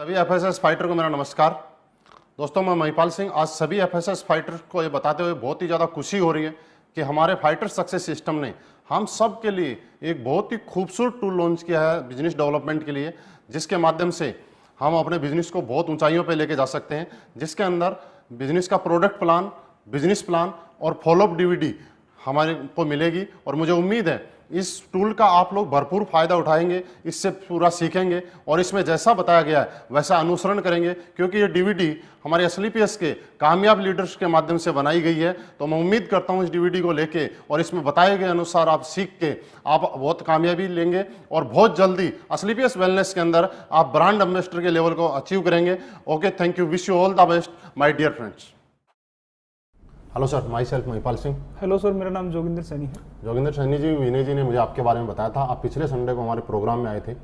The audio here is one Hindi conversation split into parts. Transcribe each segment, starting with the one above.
सभी एफएसएस फाइटर को मेरा नमस्कार। दोस्तों, मैं महिपाल सिंह। आज सभी एफएसएस फाइटर को ये बताते हुए बहुत ही ज़्यादा खुशी हो रही है कि हमारे फाइटर सक्सेस सिस्टम ने हम सब के लिए एक बहुत ही खूबसूरत टूल लॉन्च किया है बिजनेस डेवलपमेंट के लिए, जिसके माध्यम से हम अपने बिजनेस को बहुत ऊंचाइयों पे लेके जा सकते हैं, जिसके अंदर बिजनेस का प्रोडक्ट प्लान, बिजनेस प्लान और फॉलोअप डीवीडी हमारे को मिलेगी। और मुझे उम्मीद है इस टूल का आप लोग भरपूर फायदा उठाएंगे, इससे पूरा सीखेंगे और इसमें जैसा बताया गया है वैसा अनुसरण करेंगे, क्योंकि ये डीवीडी हमारे एसएलपीएस के कामयाब लीडर्स के माध्यम से बनाई गई है। तो मैं उम्मीद करता हूं इस डीवीडी को लेके और इसमें बताए गए अनुसार आप सीख के आप बहुत कामयाबी लेंगे और बहुत जल्दी एसएलपीएस वेलनेस के अंदर आप ब्रांड एम्बेसडर के लेवल को अचीव करेंगे। Okay, thank you, wish you all the best my dear friends. Hello sir, myself Mahipal Singh. Hello sir, मेरा नाम जोगिंदर सैनी है। जोगिंदर सैनी जी, विनय जी ने मुझे आपके बारे में बताया था। आप पिछले संडे को हमारे प्रोग्राम में आए थे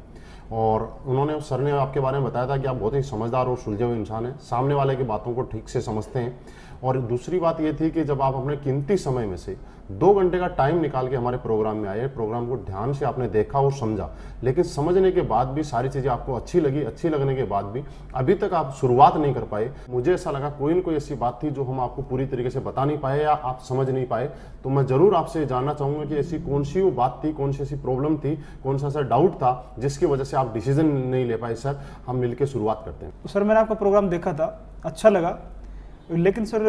और सर ने आपके बारे में बताया था कि आप बहुत ही समझदार और सुलझे हुए इंसान हैं, सामने वाले की बातों को ठीक से समझते हैं। और दूसरी बात ये थी कि जब आप अपने कीमती समय में से 2 घंटे का टाइम निकाल के हमारे प्रोग्राम में आए, प्रोग्राम को ध्यान से आपने देखा और समझा, लेकिन समझने के बाद भी सारी चीज़ें आपको अच्छी लगी। अच्छी लगने के बाद भी अभी तक आप शुरुआत नहीं कर पाए। मुझे ऐसा लगा कोई न कोई ऐसी बात थी जो हम आपको पूरी तरीके से बता नहीं पाए या आप समझ नहीं पाए। तो मैं ज़रूर आपसे जानना चाहूँगा कि ऐसी कौन सी वो बात थी, कौन सी ऐसी प्रॉब्लम थी, कौन सा ऐसा डाउट था जिसकी वजह से आप डिसीजन नहीं ले पाए। सर, हम मिलकर शुरुआत करते हैं। तो सर, मैंने आपका प्रोग्राम देखा था, अच्छा लगा, लेकिन सर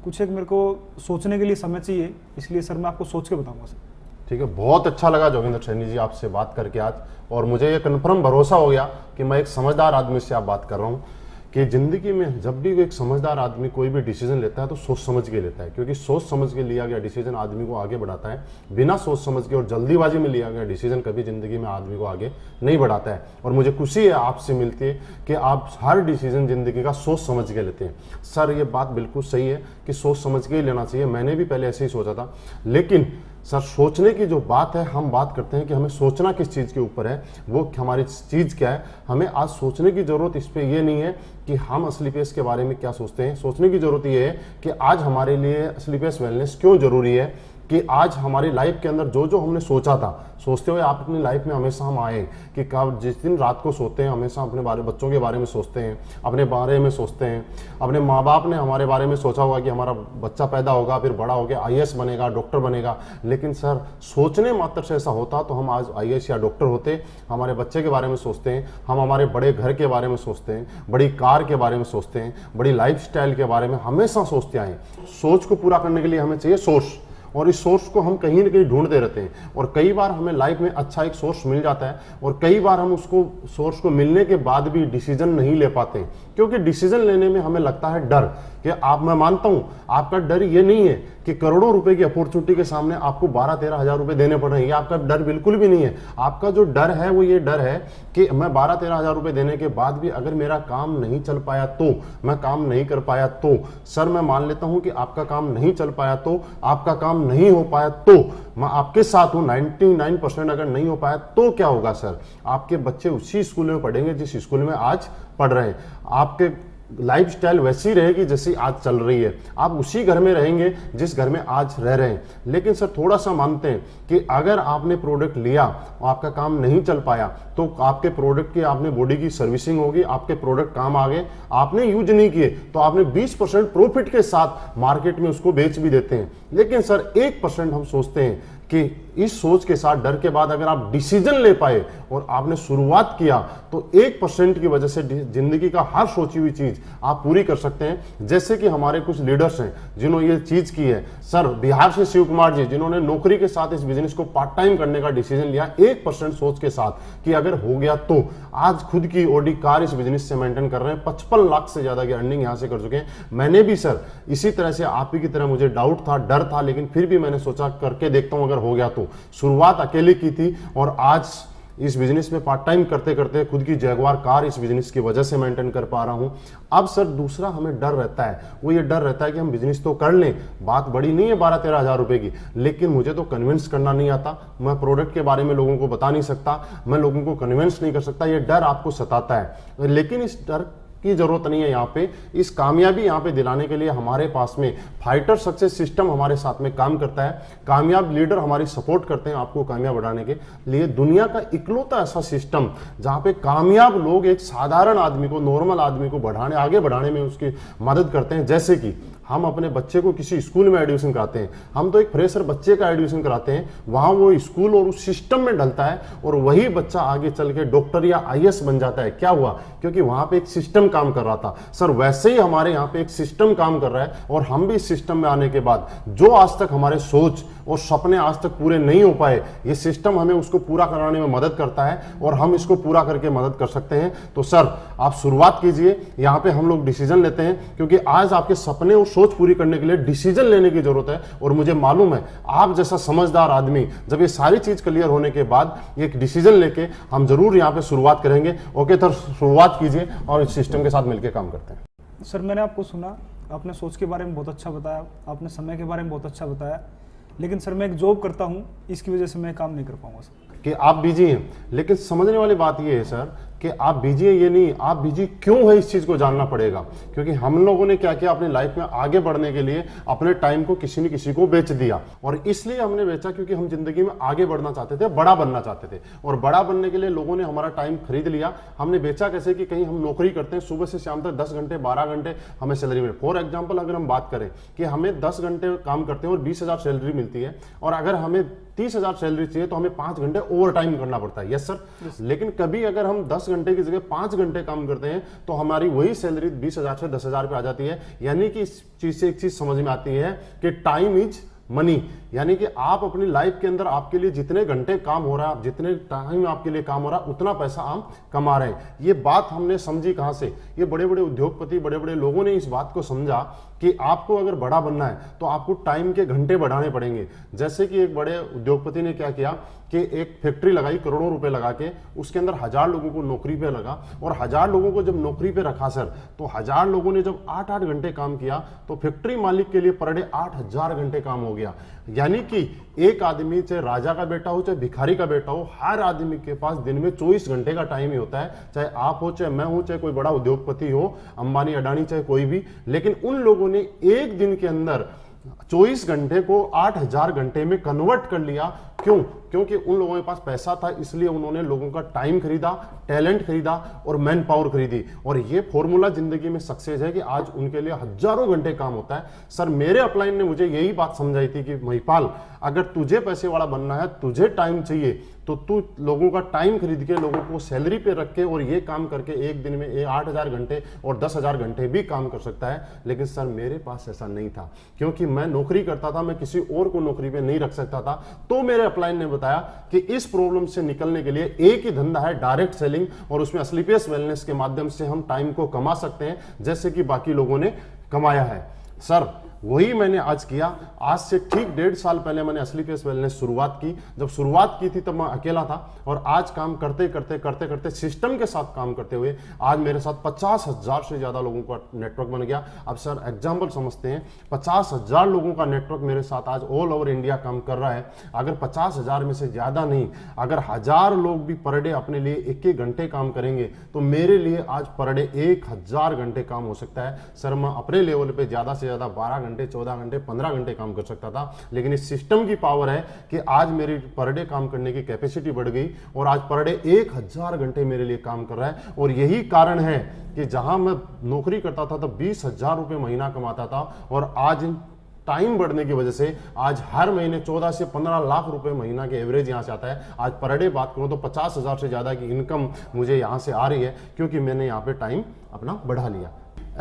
कुछ एक मेरे को सोचने के लिए समय चाहिए, इसलिए सर मैं आपको सोच के बताऊंगा सर। ठीक है, बहुत अच्छा लगा जोगिंदर सैनी जी आपसे बात करके आज, और मुझे ये कन्फर्म भरोसा हो गया कि मैं एक समझदार आदमी से आप बात कर रहा हूँ कि ज़िंदगी में जब भी एक समझदार आदमी कोई भी डिसीजन लेता है तो सोच समझ के लेता है, क्योंकि सोच समझ के लिया गया डिसीजन आदमी को आगे बढ़ाता है। बिना सोच समझ के और जल्दीबाजी में लिया गया डिसीजन कभी ज़िंदगी में आदमी को आगे नहीं बढ़ाता है। और मुझे खुशी है आपसे मिलती है कि आप हर डिसीजन ज़िंदगी का सोच समझ के लेते हैं। सर, ये बात बिल्कुल सही है कि सोच समझ के ही लेना चाहिए। मैंने भी पहले ऐसे ही सोचा था, लेकिन सर सोचने की जो बात है, हम बात करते हैं कि हमें सोचना किस चीज़ के ऊपर है, वो हमारी चीज़ क्या है। हमें आज सोचने की ज़रूरत इस पर ये नहीं है कि हम एसएलपीएस के बारे में क्या सोचते हैं। सोचने की ज़रूरत ये है कि आज हमारे लिए एसएलपीएस वेलनेस क्यों ज़रूरी है, कि आज हमारी लाइफ के अंदर जो जो हमने सोचा था, सोचते हुए आप अपनी लाइफ में हमेशा हम आए कि कब जिस दिन रात को सोते हैं हमेशा अपने बच्चों के बारे में सोचते हैं, अपने बारे में सोचते हैं। अपने माँ बाप ने हमारे बारे में सोचा होगा कि हमारा बच्चा पैदा होगा, फिर बड़ा होकर आईएएस बनेगा, डॉक्टर बनेगा। लेकिन सर, सोचने मात्र से ऐसा होता तो हम आज आईएएस या डॉक्टर होते। हमारे बच्चे के बारे में सोचते हैं, हम हमारे बड़े घर के बारे में सोचते हैं, बड़ी कार के बारे में सोचते हैं, बड़ी लाइफस्टाइल के बारे में हमेशा सोचते आए। सोच को पूरा करने के लिए हमें चाहिए सोर्स, और इस सोर्स को हम कहीं ना कहीं ढूंढते रहते हैं। और कई बार हमें लाइफ में अच्छा एक सोर्स मिल जाता है और कई बार हम उसको सोर्स को मिलने के बाद भी डिसीजन नहीं ले पाते हैं, क्योंकि डिसीजन लेने में हमें लगता है डर। कि मैं मानता हूं आपका डर ये नहीं है कि करोड़ों रुपए की अपॉर्चुनिटी के सामने आपको 12-13 हज़ार रुपए देने पड़ रहे हैं, ये आपका डर बिल्कुल भी नहीं है। आपका जो डर है वो ये डर है कि मैं 12-13 हज़ार रुपए देने के बाद भी अगर मेरा काम नहीं चल पाया तो, मैं काम नहीं कर पाया तो। सर, मैं मान लेता हूं कि आपका काम नहीं चल पाया तो, आपका काम नहीं हो पाया तो, मैं आपके साथ हूं। 99% अगर नहीं हो पाया तो क्या होगा सर? आपके बच्चे उसी स्कूल में पढ़ेंगे जिस स्कूल में आज पढ़ रहे हैं, आपके लाइफस्टाइल वैसी रहेगी जैसी आज चल रही है, आप उसी घर में रहेंगे जिस घर में आज रह रहे हैं। लेकिन सर, थोड़ा सा मानते हैं कि अगर आपने प्रोडक्ट लिया और आपका काम नहीं चल पाया तो आपके प्रोडक्ट की आपने बॉडी की सर्विसिंग होगी, आपके प्रोडक्ट काम आ गए, आपने यूज नहीं किए तो आपने 20% प्रॉफिट के साथ मार्केट में उसको बेच भी देते हैं। लेकिन सर 1% हम सोचते हैं कि इस सोच के साथ, डर के बाद अगर आप डिसीजन ले पाए और आपने शुरुआत किया तो 1% की वजह से जिंदगी का हर सोची हुई चीज आप पूरी कर सकते हैं। जैसे कि हमारे कुछ लीडर्स हैं जिन्होंने ये चीज की है। सर, बिहार से शिव कुमार जी, जिन्होंने नौकरी के साथ इस बिजनेस को पार्ट टाइम करने का डिसीजन लिया 1% सोच के साथ कि अगर हो गया तो। आज खुद की ऑडी कार इस बिजनेस से मेंटेन कर रहे हैं, 55 लाख से ज्यादा की अर्निंग यहां से कर चुके हैं। मैंने भी सर इसी तरह से आप ही की तरह मुझे डाउट था, डर था, लेकिन फिर भी मैंने सोचा करके देखता हूं अगर हो गया तो। शुरुआत अकेले की थी और आज इस बिजनेस में पार्ट टाइम करते करते खुद की जैगवार कार इस बिजनेस की वजह से मेंटेन कर पा रहा हूं। अब सर दूसरा हमें डर रहता है, वो ये डर रहता है कि हम बिजनेस तो कर लें, बात बड़ी नहीं है 12-13 हज़ार रुपए की, लेकिन मुझे तो कन्विंस करना नहीं आता, मैं प्रोडक्ट के बारे में लोगों को बता नहीं सकता, मैं लोगों को कन्विंस नहीं कर सकता। ये डर आपको सताता है। लेकिन इस डर की जरूरत नहीं है। यहाँ पे इस कामयाबी यहाँ पे दिलाने के लिए हमारे पास में फाइटर सक्सेस सिस्टम हमारे साथ में काम करता है, कामयाब लीडर हमारी सपोर्ट करते हैं आपको कामयाब बनाने के लिए। दुनिया का इकलौता ऐसा सिस्टम जहाँ पे कामयाब लोग एक साधारण आदमी को, नॉर्मल आदमी को आगे बढ़ाने में उसकी मदद करते हैं। जैसे कि हम अपने बच्चे को किसी स्कूल में एडमिशन कराते हैं, हम तो एक फ्रेशर बच्चे का एडमिशन कराते हैं, वहां वो स्कूल और उस सिस्टम में ढलता है और वही बच्चा आगे चल के डॉक्टर या आईएएस बन जाता है। क्या हुआ? क्योंकि वहां पे एक सिस्टम काम कर रहा था। सर वैसे ही हमारे यहाँ पे एक सिस्टम काम कर रहा है और हम भी इस सिस्टम में आने के बाद जो आज तक हमारे सोच और सपने आज तक पूरे नहीं हो पाए, ये सिस्टम हमें उसको पूरा कराने में मदद करता है और हम इसको पूरा करके मदद कर सकते हैं। तो सर आप शुरुआत कीजिए, यहाँ पे हम लोग डिसीजन लेते हैं क्योंकि आज आपके सपने और सोच पूरी करने के लिए डिसीजन लेने की जरूरत है। और मुझे मालूम है आप जैसा समझदार आदमी जब ये सारी चीज क्लियर होने के बाद एक डिसीजन लेके हम जरूर यहाँ पे शुरुआत करेंगे। ओके सर, शुरुआत कीजिए और इस सिस्टम के साथ मिलकर काम करते हैं। सर मैंने आपको सुना, आपने सोच के बारे में बहुत अच्छा बताया, आपने समय के बारे में बहुत अच्छा बताया, लेकिन सर मैं एक जॉब करता हूँ, इसकी वजह से मैं काम नहीं कर पाऊंगा सर। कि आप बिजी हैं, लेकिन समझने वाली बात ये है सर कि आप बिजी है ये नहीं, आप बिजी क्यों है इस चीज को जानना पड़ेगा। क्योंकि हम लोगों ने क्या किया, अपनी लाइफ में आगे बढ़ने के लिए अपने टाइम को किसी न किसी को बेच दिया। और इसलिए हमने बेचा क्योंकि हम जिंदगी में आगे बढ़ना चाहते थे, बड़ा बनना चाहते थे। और बड़ा बनने के लिए लोगों ने हमारा टाइम खरीद लिया। हमने बेचा कैसे कि कहीं हम नौकरी करते हैं, सुबह से शाम तक 10 घंटे 12 घंटे हमें सैलरी मिले। फॉर एग्जाम्पल अगर हम बात करें कि हमें 10 घंटे काम करते हैं और 20,000 सैलरी मिलती है, और अगर हमें 30,000 सैलरी चाहिए तो हमें 5 घंटे ओवर टाइम करना पड़ता है। Yes sir. लेकिन कभी अगर हम 10 घंटे की जगह 5 घंटे काम करते हैं तो हमारी वही सैलरी 20,000 से 10,000 पे आ जाती है। यानी कि इस चीज से एक चीज समझ में आती है कि टाइम इज मनी। यानी कि आप अपनी लाइफ के अंदर आपके लिए जितने घंटे काम हो रहा है, जितने टाइम आपके लिए काम हो रहा है, उतना पैसा आप कमा रहे हैं। ये बात हमने समझी कहां से? ये बड़े बड़े उद्योगपति, बड़े बड़े लोगों ने इस बात को समझा कि आपको अगर बड़ा बनना है तो आपको टाइम के घंटे बढ़ाने पड़ेंगे। जैसे कि एक बड़े उद्योगपति ने क्या किया कि एक फैक्ट्री लगाई करोड़ों रुपए लगा के, उसके अंदर 1000 लोगों को नौकरी पे लगा, और 1000 लोगों को जब नौकरी पे रखा सर, तो 1000 लोगों ने जब 8-8 घंटे काम किया तो फैक्ट्री मालिक के लिए पर डे 8000 घंटे काम हो गया। यानी कि एक आदमी, चाहे राजा का बेटा हो चाहे भिखारी का बेटा हो, हर आदमी के पास दिन में 24 घंटे का टाइम ही होता है। चाहे आप हो, चाहे मैं हूं, चाहे कोई बड़ा उद्योगपति हो, अंबानी अडानी, चाहे कोई भी। लेकिन उन लोगों ने एक दिन के अंदर 24 घंटे को 8000 घंटे में कन्वर्ट कर लिया। क्यों? क्योंकि उन लोगों के पास पैसा था, इसलिए उन्होंने लोगों का टाइम खरीदा, टैलेंट खरीदा और मैन पावर खरीदी। और ये फॉर्मूला जिंदगी में सक्सेस है कि आज उनके लिए हजारों घंटे काम होता है। सर मेरे अपलाइन ने मुझे यही बात समझाई थी कि महिपाल, अगर तुझे पैसे वाला बनना है, तुझे टाइम चाहिए, तो तू लोगों का टाइम खरीद के, लोगों को सैलरी पे रख के और ये काम करके एक दिन में 8000 घंटे और 10,000 घंटे भी काम कर सकता है। लेकिन सर मेरे पास ऐसा नहीं था, क्योंकि मैं नौकरी करता था, मैं किसी और को नौकरी पे नहीं रख सकता था। तो मेरे अपलाइन ने बताया कि इस प्रॉब्लम से निकलने के लिए एक ही धंधा है, डायरेक्ट सेलिंग, और उसमें स्लीपियस वेलनेस के माध्यम से हम टाइम को कमा सकते हैं जैसे कि बाकी लोगों ने कमाया है। सर वही मैंने आज किया। आज से ठीक 1.5 साल पहले मैंने असली पेस वेलनेस शुरुआत की। जब शुरुआत की थी तब मैं अकेला था, और आज काम करते करते करते करते सिस्टम के साथ काम करते हुए आज मेरे साथ 50,000 से ज्यादा लोगों का नेटवर्क बन गया। अब सर एग्जाम्पल समझते हैं, 50,000 लोगों का नेटवर्क मेरे साथ आज ऑल ओवर इंडिया काम कर रहा है। अगर 50,000 में से ज्यादा नहीं, अगर 1000 लोग भी पर डे अपने लिए 1-1 घंटे काम करेंगे तो मेरे लिए आज पर डे 1000 घंटे काम हो सकता है। सर मैं अपने लेवल पे ज्यादा से ज्यादा 12 घंटे, 14 घंटे, 15 घंटे काम कर सकता था, लेकिन इस सिस्टम की पावर है कि आज मेरी पर डे काम करने की कैपेसिटी बढ़ गई और आज पर डे 1000 घंटे मेरे लिए काम कर रहा है। और यही कारण है कि जहां मैं नौकरी करता था तब 20,000 रुपए महीना कमाता था, और आज टाइम बढ़ने की वजह से आज हर महीने 14 से 15 लाख रुपए महीना के एवरेज यहां से आता है। आज पर डे बात करूं तो 50,000 से ज्यादा की इनकम मुझे यहां से आ रही है, क्योंकि मैंने यहां पे टाइम अपना बढ़ा लिया।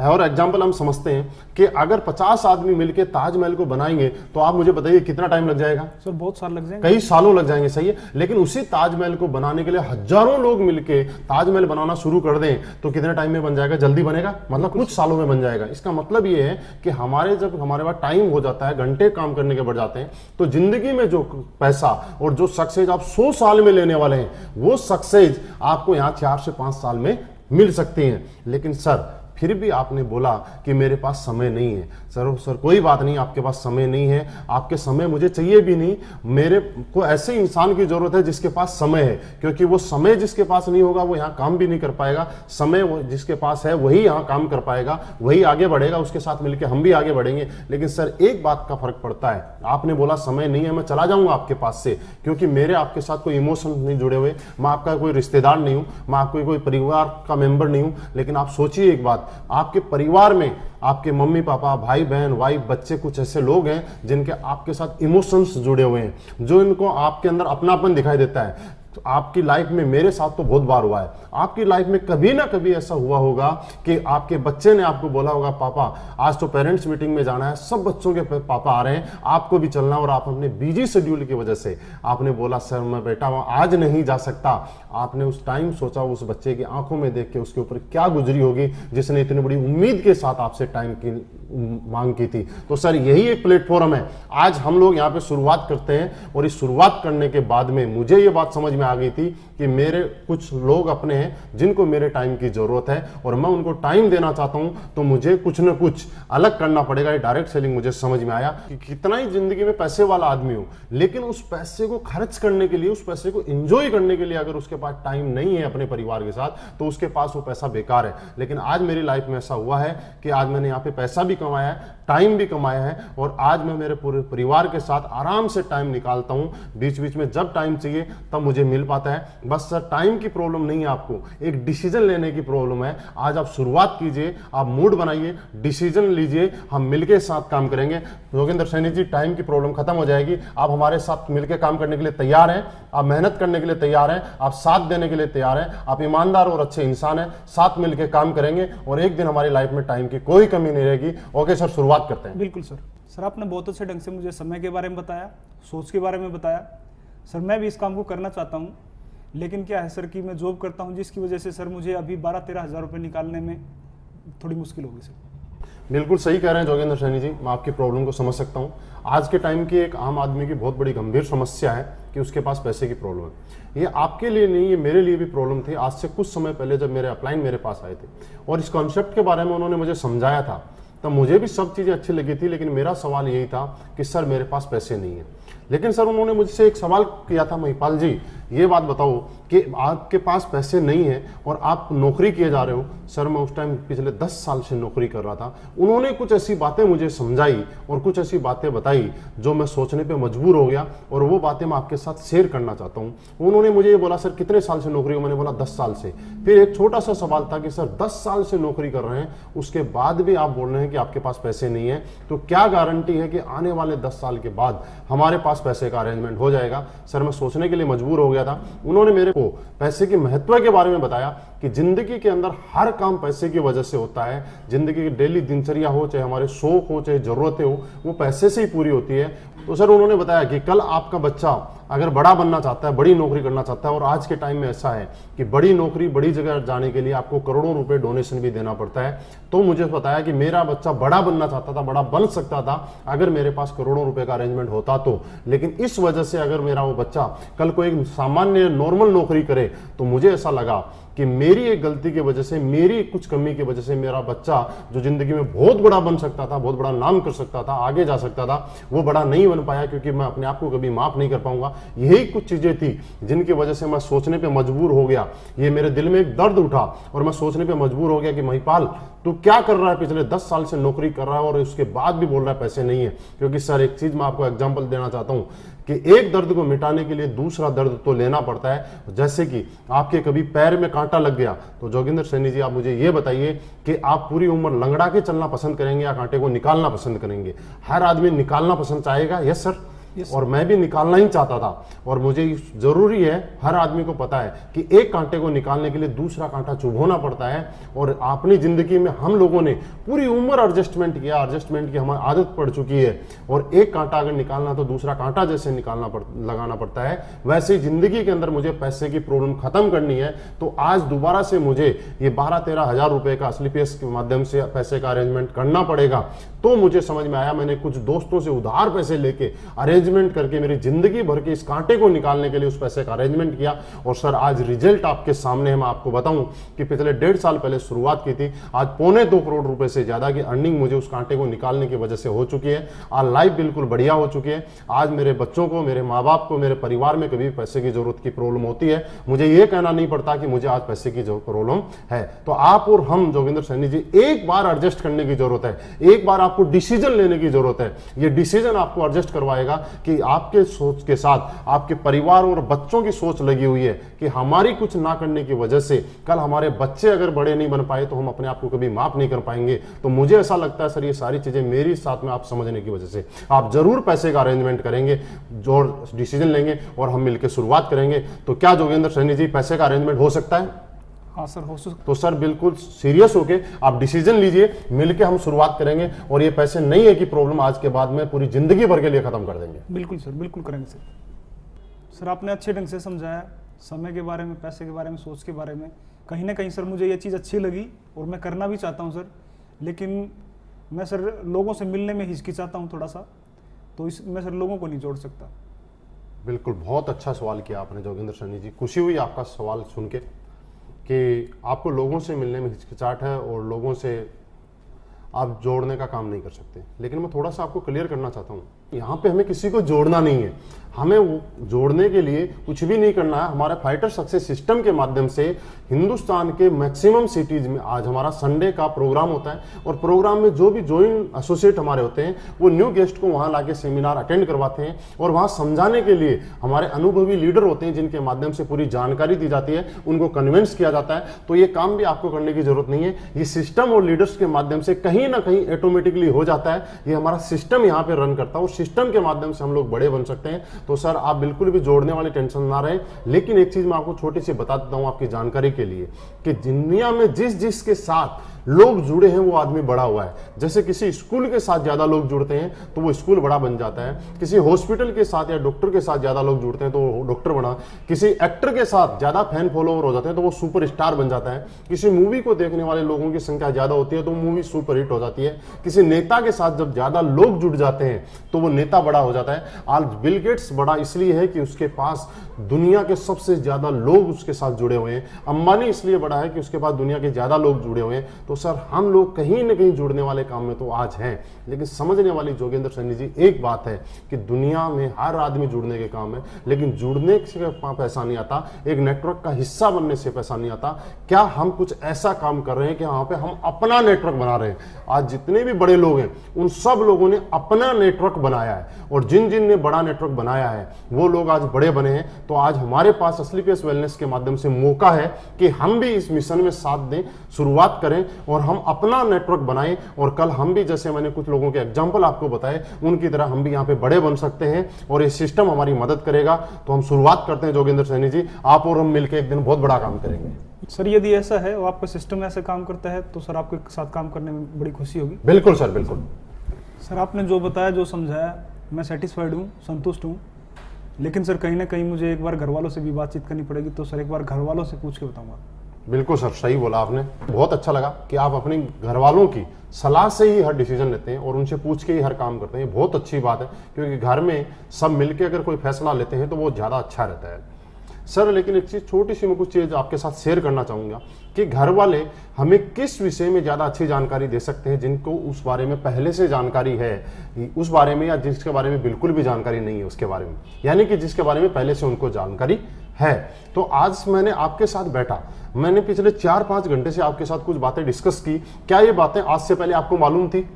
और एग्जाम्पल हम समझते हैं कि अगर 50 आदमी मिलकर ताजमहल को बनाएंगे तो आप मुझे बताइए कितना टाइम लग जाएगा? सर बहुत साल लग जाएंगे, कई सालों लग जाएंगे, सही है। लेकिन उसी ताजमहल को बनाने के लिए हजारों लोग मिलकर ताजमहल बनाना शुरू कर दें तो कितने टाइम में बन जाएगा? जल्दी बनेगा, मतलब कुछ सालों में बन जाएगा। इसका मतलब ये है कि जब हमारे पास टाइम हो जाता है, घंटे काम करने के बढ़ जाते हैं, तो जिंदगी में जो पैसा और जो सक्सेस आप 100 साल में लेने वाले हैं, वो सक्सेस आपको यहाँ 4 से 5 साल में मिल सकती है। लेकिन सर फिर भी आपने बोला कि मेरे पास समय नहीं है। सर कोई बात नहीं, आपके पास समय नहीं है, आपके समय मुझे चाहिए भी नहीं। मेरे को ऐसे इंसान की जरूरत है जिसके पास समय है, क्योंकि वो समय जिसके पास नहीं होगा वो यहाँ काम भी नहीं कर पाएगा। समय जिसके पास है वही यहाँ काम कर पाएगा, वही आगे बढ़ेगा, उसके साथ मिलकर हम भी आगे बढ़ेंगे। लेकिन सर एक बात का फर्क पड़ता है, आपने बोला समय नहीं है, मैं चला जाऊंगा आपके पास से, क्योंकि मेरे आपके साथ कोई इमोशन नहीं जुड़े हुए, मैं आपका कोई रिश्तेदार नहीं हूं, मैं आपको कोई परिवार का मेंबर नहीं हूं। लेकिन आप सोचिए एक बात, आपके परिवार में आपके मम्मी पापा, भाई बहन, वाइफ, बच्चे, कुछ ऐसे लोग हैं जिनके आपके साथ इमोशंस जुड़े हुए हैं, जो इनको आपके अंदर अपनापन दिखाई देता है। तो आपकी लाइफ में, मेरे साथ तो बहुत बार हुआ है, आपकी लाइफ में कभी ना कभी ऐसा हुआ होगा कि आपके बच्चे ने आपको बोला होगा, पापा आज तो पेरेंट्स मीटिंग में जाना है, सब बच्चों के पापा आ रहे हैं, आपको भी चलना, और आप अपने बिजी शेड्यूल की वजह से आपने बोला सर मैं बेटा आज नहीं जा सकता। आपने उस टाइम सोचा उस बच्चे की आंखों में देख के उसके ऊपर क्या गुजरी होगी जिसने इतनी बड़ी उम्मीद के साथ आपसे टाइम की मांग की थी। तो सर यही एक प्लेटफॉर्म है, आज हम लोग यहाँ पे शुरुआत करते हैं, और इस शुरुआत करने के बाद में मुझे ये बात समझ में आ गई थी कि मेरे कुछ लोग अपने हैं जिनको मेरे टाइम की जरूरत है, और मैं उनको टाइम देना चाहता हूं, तो मुझे कुछ न कुछ अलग करना पड़ेगा। ये डायरेक्ट सेलिंग मुझे समझ में आया कि कितना ही जिंदगी में पैसे वाला आदमी हो, लेकिन उस पैसे को खर्च करने के लिए, उस पैसे को एंजॉय करने के लिए अगर उसके पास टाइम नहीं है अपने परिवार के साथ, तो उसके पास वो पैसा बेकार है। लेकिन आज मेरी लाइफ में ऐसा हुआ है कि आज मैंने यहाँ पे पैसा भी कमाया है, टाइम भी कमाया है, और आज मैं मेरे पूरे परिवार के साथ आराम से टाइम निकालता हूं। बीच बीच में जब टाइम चाहिए तब मुझे मिल पाता है। बस सर टाइम की प्रॉब्लम नहीं है, आपको एक डिसीजन लेने की प्रॉब्लम है। आज आप शुरुआत कीजिए, आप मूड बनाइए, डिसीजन लीजिए, हम मिलके साथ काम करेंगे। योगेंद्र सैनी जी, टाइम की प्रॉब्लम खत्म हो जाएगी। आप हमारे साथ मिलकर काम करने के लिए तैयार हैं, आप मेहनत करने के लिए तैयार हैं, आप साथ देने के लिए तैयार हैं, आप ईमानदार और अच्छे इंसान हैं, साथ मिलकर काम करेंगे और एक दिन हमारी लाइफ में टाइम की कोई कमी नहीं रहेगी। ओके सर, शुरुआत करते हैं। बिल्कुल सर आपने बहुत अच्छे ढंग से मुझे समय के बारे में बताया, सोच के बारे में बताया। सर मैं भी इस काम को करना चाहता हूँ, लेकिन क्या है सर कि मैं जॉब करता हूँ, जिसकी वजह से सर मुझे अभी 12-13 हज़ार रुपये निकालने में थोड़ी मुश्किल होगी सर। बिल्कुल सही कह रहे हैं जोगेंद्र सैनी जी, मैं आपकी प्रॉब्लम को समझ सकता हूँ। आज के टाइम की एक आम आदमी की बहुत बड़ी गंभीर समस्या है कि उसके पास पैसे की प्रॉब्लम है। ये आपके लिए नहीं, ये मेरे लिए भी प्रॉब्लम थी। आज से कुछ समय पहले जब मेरे अपलाइन मेरे पास आए थे और इस कॉन्सेप्ट के बारे में उन्होंने मुझे समझाया था, तब मुझे भी सब चीज़ें अच्छी लगी थी, लेकिन मेरा सवाल यही था कि सर मेरे पास पैसे नहीं है। लेकिन सर उन्होंने मुझसे एक सवाल किया था, महिपाल जी ये बात बताओ कि आपके पास पैसे नहीं है और आप नौकरी किए जा रहे हो। सर मैं उस टाइम पिछले 10 साल से नौकरी कर रहा था। उन्होंने कुछ ऐसी बातें मुझे समझाई और कुछ ऐसी बातें बताई जो मैं सोचने पे मजबूर हो गया, और वो बातें मैं आपके साथ शेयर करना चाहता हूँ। उन्होंने मुझे ये बोला, सर कितने साल से नौकरी हो? मैंने बोला 10 साल से। फिर एक छोटा सा सवाल था कि सर 10 साल से नौकरी कर रहे हैं, उसके बाद भी आप बोल रहे हैं कि आपके पास पैसे नहीं है, तो क्या गारंटी है कि आने वाले 10 साल के बाद हमारे पास पैसे का अरेंजमेंट हो जाएगा? सर मैं सोचने के लिए मजबूर हो गया था। उन्होंने मेरे को पैसे के महत्व के बारे में बताया कि जिंदगी के अंदर हर काम पैसे की वजह से होता है। जिंदगी की डेली दिनचर्या हो, चाहे हमारे शौक हो, चाहे जरूरतें हो, वो पैसे से ही पूरी होती है। तो सर उन्होंने बताया कि कल आपका बच्चा अगर बड़ा बनना चाहता है, बड़ी नौकरी करना चाहता है, और आज के टाइम में ऐसा है कि बड़ी नौकरी, बड़ी जगह जाने के लिए आपको करोड़ों रुपए डोनेशन भी देना पड़ता है। तो मुझे बताया कि मेरा बच्चा बड़ा बनना चाहता था, बड़ा बन सकता था अगर मेरे पास करोड़ों रुपए का अरेंजमेंट होता तो। लेकिन इस वजह से अगर मेरा वो बच्चा कल को एक सामान्य नॉर्मल नौकरी करे, तो मुझे ऐसा लगा कि मेरी एक गलती की वजह से, मेरी कुछ कमी की वजह से मेरा बच्चा जो जिंदगी में बहुत बड़ा बन सकता था, बहुत बड़ा नाम कर सकता था, आगे जा सकता था, वो बड़ा नहीं बन पाया, क्योंकि मैं अपने आप को कभी माफ नहीं कर पाऊंगा। यही कुछ चीजें थी जिनकी वजह से मैं सोचने पे मजबूर हो गया। ये मेरे दिल में एक दर्द उठा और मैं सोचने पे मजबूर हो गया कि महिपाल तू क्या कर रहा है? पिछले 10 साल से नौकरी कर रहा है और उसके बाद भी बोल रहा है पैसे नहीं है। क्योंकि सर एक चीज मैं आपको एग्जांपल देना चाहता हूं कि एक दर्द को मिटाने के लिए दूसरा दर्द तो लेना पड़ता है। जैसे कि आपके कभी पैर में कांटा लग गया, तो जोगिंदर सैनी जी आप मुझे ये बताइए कि आप पूरी उम्र लंगड़ा के चलना पसंद करेंगे या कांटे को निकालना पसंद करेंगे? हर आदमी निकालना पसंद चाहेगा। यस सर, और मैं भी निकालना ही चाहता था। और मुझे जरूरी है, हर आदमी को पता है कि एक कांटे को निकालने के लिए दूसरा कांटा चुभोना पड़ता है। और अपनी जिंदगी में हम लोगों ने पूरी उम्र एडजस्टमेंट किया, एडजस्टमेंट की हमारी आदत पड़ चुकी है। और एक कांटा अगर निकालना तो दूसरा कांटा जैसे लगाना पड़ता है, वैसे ही जिंदगी के अंदर मुझे पैसे की प्रॉब्लम खत्म करनी है। तो आज दोबारा से मुझे ये 12-13 हज़ार रुपए का स्लीपियस के माध्यम से पैसे का अरेंजमेंट करना पड़ेगा। तो मुझे समझ में आया, मैंने कुछ दोस्तों से उधार पैसे लेके अरेंजमेंट करके मेरी जिंदगी भर के इस कांटे को निकालने के लिए उस पैसे का अरेंजमेंट किया। और सर आज रिजल्ट आपके सामने है। मैं आपको बताऊं कि पिछले 1.5 साल पहले शुरुआत की थी, आज 2.25 करोड़ रुपए से ज्यादा की अर्निंग मुझे उस कांटे को निकालने की वजह से हो चुकी है। आज लाइफ बिल्कुल बढ़िया हो चुकी है। आज मेरे बच्चों को, मेरे माँ बाप को, मेरे परिवार में कभी पैसे की जरूरत की प्रॉब्लम होती है, मुझे ये कहना नहीं पड़ता कि मुझे आज पैसे की प्रॉब्लम है। तो आप और हम जोगिंदर सैनी जी, एक बार एडजस्ट करने की जरूरत है, एक बार आपको डिसीजन लेने की जरूरत है। ये डिसीजन आपको एडजस्ट करवाएगा कि आपके सोच के साथ आपके परिवार और बच्चों की सोच लगी हुई है कि हमारी कुछ ना करने की वजह से कल हमारे बच्चे अगर बड़े नहीं बन पाए तो हम अपने आप को कभी माफ नहीं कर पाएंगे। तो मुझे ऐसा लगता है सर, ये सारी चीजें मेरी साथ में आप समझने की वजह से आप जरूर पैसे का अरेंजमेंट करेंगे, जो डिसीजन लेंगे और हम मिलकर शुरुआत करेंगे। तो क्या जोगिंदर सैनी जी पैसे का अरेंजमेंट हो सकता है? हाँ सर, हो सकता। तो सर बिल्कुल सीरियस होके आप डिसीजन लीजिए, मिलके हम शुरुआत करेंगे। और ये पैसे नहीं है कि प्रॉब्लम आज के बाद में पूरी जिंदगी भर के लिए खत्म कर देंगे। बिल्कुल सर, बिल्कुल करेंगे सर। सर आपने अच्छे ढंग से समझाया, समय के बारे में, पैसे के बारे में, सोच के बारे में। कहीं ना कहीं सर मुझे ये चीज़ अच्छी लगी और मैं करना भी चाहता हूँ सर, लेकिन मैं सर लोगों से मिलने में हिचकिचाता हूँ थोड़ा सा, तो इस मैं सर लोगों को नहीं जोड़ सकता। बिल्कुल, बहुत अच्छा सवाल किया आपने जोगिंदर सैनी जी। खुशी हुई आपका सवाल सुन के कि आपको लोगों से मिलने में हिचकिचाहट है और लोगों से आप जोड़ने का काम नहीं कर सकते। लेकिन मैं थोड़ा सा आपको क्लियर करना चाहता हूँ, यहाँ पे हमें किसी को जोड़ना नहीं है, हमें वो जोड़ने के लिए कुछ भी नहीं करना है। हमारे फाइटर सक्सेस सिस्टम के माध्यम से हिंदुस्तान के मैक्सिमम सिटीज में आज हमारा संडे का प्रोग्राम होता है और प्रोग्राम में जो भी ज्वाइंट एसोसिएट हमारे होते हैं वो न्यू गेस्ट को वहाँ लाके सेमिनार अटेंड करवाते हैं और वहाँ समझाने के लिए हमारे अनुभवी लीडर होते हैं जिनके माध्यम से पूरी जानकारी दी जाती है, उनको कन्विंस किया जाता है। तो ये काम भी आपको करने की जरूरत नहीं है, ये सिस्टम और लीडर्स के माध्यम से कहीं ना कहीं ऑटोमेटिकली हो जाता है। ये हमारा सिस्टम यहाँ पे रन करता है और सिस्टम के माध्यम से हम लोग बड़े बन सकते हैं। तो सर आप बिल्कुल भी जोड़ने वाली टेंशन ना रहे। लेकिन एक चीज मैं आपको छोटी सी बता देता हूं आपकी जानकारी के लिए कि दुनिया में जिस जिस के साथ लोग जुड़े हैं वो आदमी बड़ा हुआ है। जैसे किसी स्कूल के साथ ज्यादा लोग जुड़ते हैं तो वो स्कूल बड़ा बन जाता है, किसी हॉस्पिटल के साथ या डॉक्टर के साथ ज्यादा लोग जुड़ते हैं तो वो डॉक्टर बना, किसी एक्टर के साथ ज्यादा फैन फॉलोवर हो जाते हैं तो वो सुपर स्टार बन जाता है, किसी मूवी को देखने वाले लोगों की संख्या ज्यादा होती है तो मूवी सुपर हिट हो जाती है, किसी नेता के साथ जब ज्यादा लोग जुड़ जाते हैं तो वो नेता बड़ा हो जाता है। आज बिल गेट्स बड़ा इसलिए है कि उसके पास दुनिया के सबसे ज्यादा लोग उसके साथ जुड़े हुए हैं। अंबानी इसलिए बड़ा है कि उसके पास दुनिया के ज्यादा लोग जुड़े हुए हैं। तो सर हम लोग कहीं ना कहीं जुड़ने वाले काम में तो आज हैं, लेकिन समझने वाली जोगिंदर सैनी जी एक बात है कि दुनिया में हर आदमी जुड़ने के काम है, लेकिन जुड़ने से पैसा नहीं आता, एक नेटवर्क का हिस्सा बनने से पैसा नहीं आता। क्या हम कुछ ऐसा काम कर रहे हैं कि वहां पे हम अपना नेटवर्क बना रहे हैं? आज जितने भी बड़े लोग हैं उन सब लोगों ने अपना नेटवर्क बनाया है और जिन जिन ने बड़ा नेटवर्क बनाया है वो लोग आज बड़े बने हैं। तो आज हमारे पास असली पेस वेलनेस के माध्यम से मौका है कि हम भी इस मिशन में साथ दें, शुरुआत करें और हम अपना नेटवर्क बनाएं और कल हम भी, जैसे मैंने कुछ लोगों के एग्जांपल आपको बताए, उनकी तरह हम भी यहाँ पे बड़े बन सकते हैं और ये सिस्टम हमारी मदद करेगा। तो हम शुरुआत करते हैं जोगिंदर सैनी जी, आप और हम मिलकर एक दिन बहुत बड़ा काम करेंगे। सर यदि ऐसा है और आपका सिस्टम ऐसे काम करता है तो सर आपके साथ काम करने में बड़ी खुशी होगी। बिल्कुल सर, बिल्कुल सर। आपने जो बताया, जो समझाया, मैं सेटिस्फाइड हूँ, संतुष्ट हूँ। लेकिन सर कहीं ना कहीं मुझे एक बार घर वालों से भी बातचीत करनी पड़ेगी, तो सर एक बार घर वालों से पूछ के बताऊंगा। बिल्कुल सर, सही बोला आपने। बहुत अच्छा लगा कि आप अपने घर वालों की सलाह से ही हर डिसीजन लेते हैं और उनसे पूछ के ही हर काम करते हैं। बहुत अच्छी बात है, क्योंकि घर में सब मिलके अगर कोई फैसला लेते हैं तो वो ज़्यादा अच्छा रहता है सर। लेकिन एक चीज़, छोटी सी मैं कुछ चीज़ आपके साथ शेयर करना चाहूँगा कि घर वाले हमें किस विषय में ज़्यादा अच्छी जानकारी दे सकते हैं, जिनको उस बारे में पहले से जानकारी है उस बारे में, या जिसके बारे में बिल्कुल भी जानकारी नहीं है उसके बारे में, यानी कि जिसके बारे में पहले से उनको जानकारी है। तो आज मैंने आपके साथ बैठा, मैंने पिछले 4-5 घंटे से आपके साथ कुछ बातें डिस्कस की। क्या ये बातें आज से पहले आपको मालूम थी?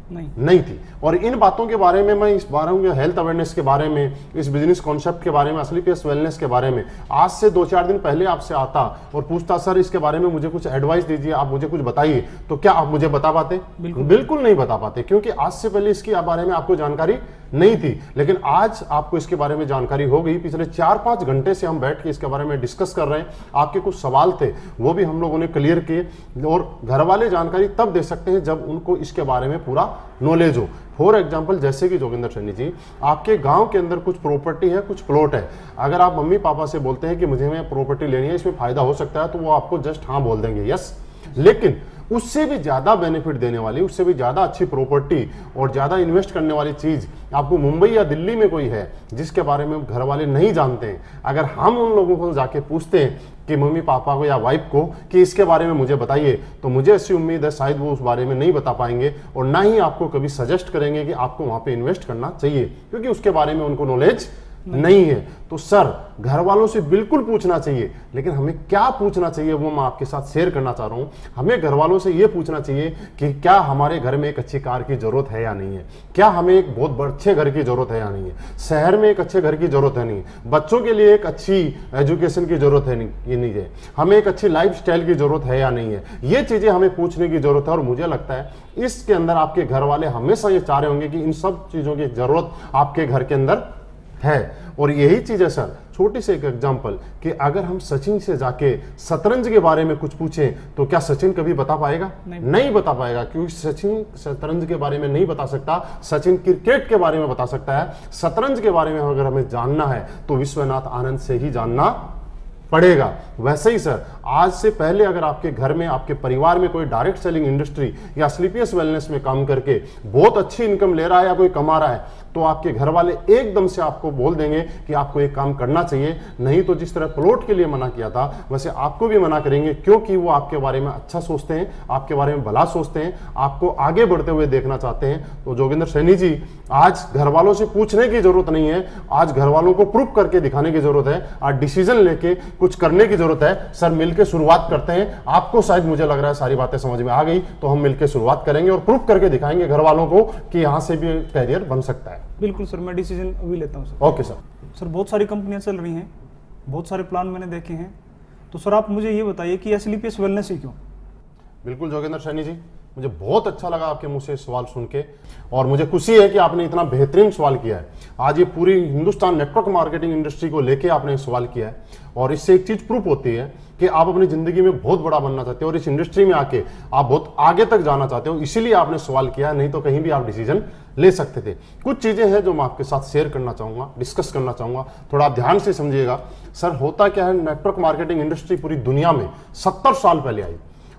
नहीं थी। और इन बातों के बारे में मैं इस बारे में, हेल्थ अवेयरनेस के बारे में, इस बिजनेस कॉन्सेप्ट के बारे में, असली पेस वेलनेस के बारे में आज से 2-4 दिन पहले आपसे आता और पूछता सर इसके बारे में मुझे कुछ एडवाइस दीजिए, आप मुझे कुछ बताइए, तो क्या आप मुझे बता पाते? बिल्कुल नहीं बता पाते, क्योंकि आज से पहले इसके बारे में आपको जानकारी नहीं थी। लेकिन आज आपको इसके बारे में जानकारी हो गई। पिछले 4-5 घंटे से हम बैठ के इसके बारे में डिस्कस कर रहे हैं। आपके कुछ सवाल थे वो भी हम लोगों ने क्लियर किए। और घर वाले जानकारी तब दे सकते हैं जब उनको इसके बारे में पूरा नॉलेज हो। फॉर एग्जाम्पल, जैसे कि जोगिंदर सैनी जी, आपके गांव के अंदर कुछ प्रॉपर्टी है, कुछ प्लॉट है। अगर आप मम्मी पापा से बोलते हैं कि मुझे मैं प्रॉपर्टी लेनी है, इसमें फायदा हो सकता है, तो वो आपको जस्ट हाँ बोल देंगे, यस। लेकिन उससे भी ज़्यादा बेनिफिट देने वाली, उससे भी ज़्यादा अच्छी प्रॉपर्टी और ज़्यादा इन्वेस्ट करने वाली चीज़ आपको मुंबई या दिल्ली में कोई है जिसके बारे में घर वाले नहीं जानते हैं, अगर हम उन लोगों को जाके पूछते हैं कि मम्मी पापा को या वाइफ को कि इसके बारे में मुझे बताइए, तो मुझे ऐसी उम्मीद है शायद वो उस बारे में नहीं बता पाएंगे और ना ही आपको कभी सजेस्ट करेंगे कि आपको वहाँ पे इन्वेस्ट करना चाहिए, क्योंकि उसके बारे में उनको नॉलेज नहीं है। तो सर, घर वालों से बिल्कुल पूछना चाहिए, लेकिन हमें क्या पूछना चाहिए वो मैं आपके साथ शेयर करना चाह रहा हूं। हमें घर वालों से ये पूछना चाहिए कि क्या हमारे घर में एक अच्छी कार की जरूरत है या नहीं है, क्या हमें एक बहुत अच्छे घर की जरूरत है या नहीं है, शहर में एक अच्छे घर की जरूरत है नहीं, बच्चों के लिए एक अच्छी एजुकेशन की जरूरत है नहीं है, हमें एक अच्छी लाइफ स्टाइल की जरूरत है या नहीं है। ये चीजें हमें पूछने की जरूरत है और मुझे लगता है इसके अंदर आपके घर वाले हमेशा ये चाह रहे होंगे कि इन सब चीजों की जरूरत आपके घर के अंदर है। और यही चीज है सर, छोटी सी एक एग्जांपल कि अगर हम सचिन से जाके शतरंज के बारे में कुछ पूछें तो क्या सचिन कभी बता पाएगा? नहीं बता पाएगा, क्योंकि सचिन शतरंज के बारे में नहीं बता सकता, सचिन क्रिकेट के बारे में बता सकता है। शतरंज के बारे में अगर हमें जानना है तो विश्वनाथ आनंद से ही जानना पड़ेगा। वैसे ही सर, आज से पहले अगर आपके घर में, आपके परिवार में कोई डायरेक्ट सेलिंग इंडस्ट्री या स्लीपियस वेलनेस में काम करके बहुत अच्छी इनकम ले रहा है या कोई कमा रहा है, तो आपके घर वाले एकदम से आपको बोल देंगे कि आपको एक काम करना चाहिए। नहीं तो जिस तरह प्लॉट के लिए मना किया था वैसे आपको भी मना करेंगे, क्योंकि वो आपके बारे में अच्छा सोचते हैं, आपके बारे में भला सोचते हैं, आपको आगे बढ़ते हुए देखना चाहते हैं। तो जोगिंदर सैनी जी, आज घर वालों से पूछने की जरूरत नहीं है, आज घर वालों को प्रूफ करके दिखाने की जरूरत है, आज डिसीजन लेके कुछ करने की जरूरत है। सर, मिलकर शुरुआत करते हैं। आपको शायद मुझे लग रहा है सारी बातें समझ में आ गई, तो हम मिलकर शुरुआत करेंगे और प्रूफ करके दिखाएंगे घर वालों को कि यहां से भी कैरियर बन सकता है। बिल्कुल सर, मैं डिसीजन अभी लेता हूँ सर। Okay sir. सर, बहुत सारी कंपनियां चल रही हैं, बहुत सारे प्लान मैंने देखे हैं, तो सर आप मुझे ये बताइए कि स्लीपियस वेलनेस ही क्यों? बिल्कुल जोगिंदर सैनी जी, मुझे बहुत अच्छा लगा आपके मुंह से सवाल सुन के, और मुझे खुशी है कि आपने इतना बेहतरीन सवाल किया है। आज ये पूरी हिंदुस्तान नेटवर्क मार्केटिंग इंडस्ट्री को लेके आपने सवाल किया है, और इससे एक चीज प्रूफ होती है कि आप अपनी जिंदगी में बहुत बड़ा बनना चाहते हो और इस इंडस्ट्री में आके आप बहुत आगे तक जाना चाहते हो, इसीलिए आपने सवाल किया, नहीं तो कहीं भी आप डिसीजन ले सकते थे। कुछ चीजें हैं जो मैं आपके साथ शेयर करना चाहूंगा, डिस्कस करना चाहूंगा, थोड़ा आप ध्यान से समझिएगा। सर, होता क्या है, नेटवर्क मार्केटिंग इंडस्ट्री पूरी दुनिया में 70 साल पहले आई,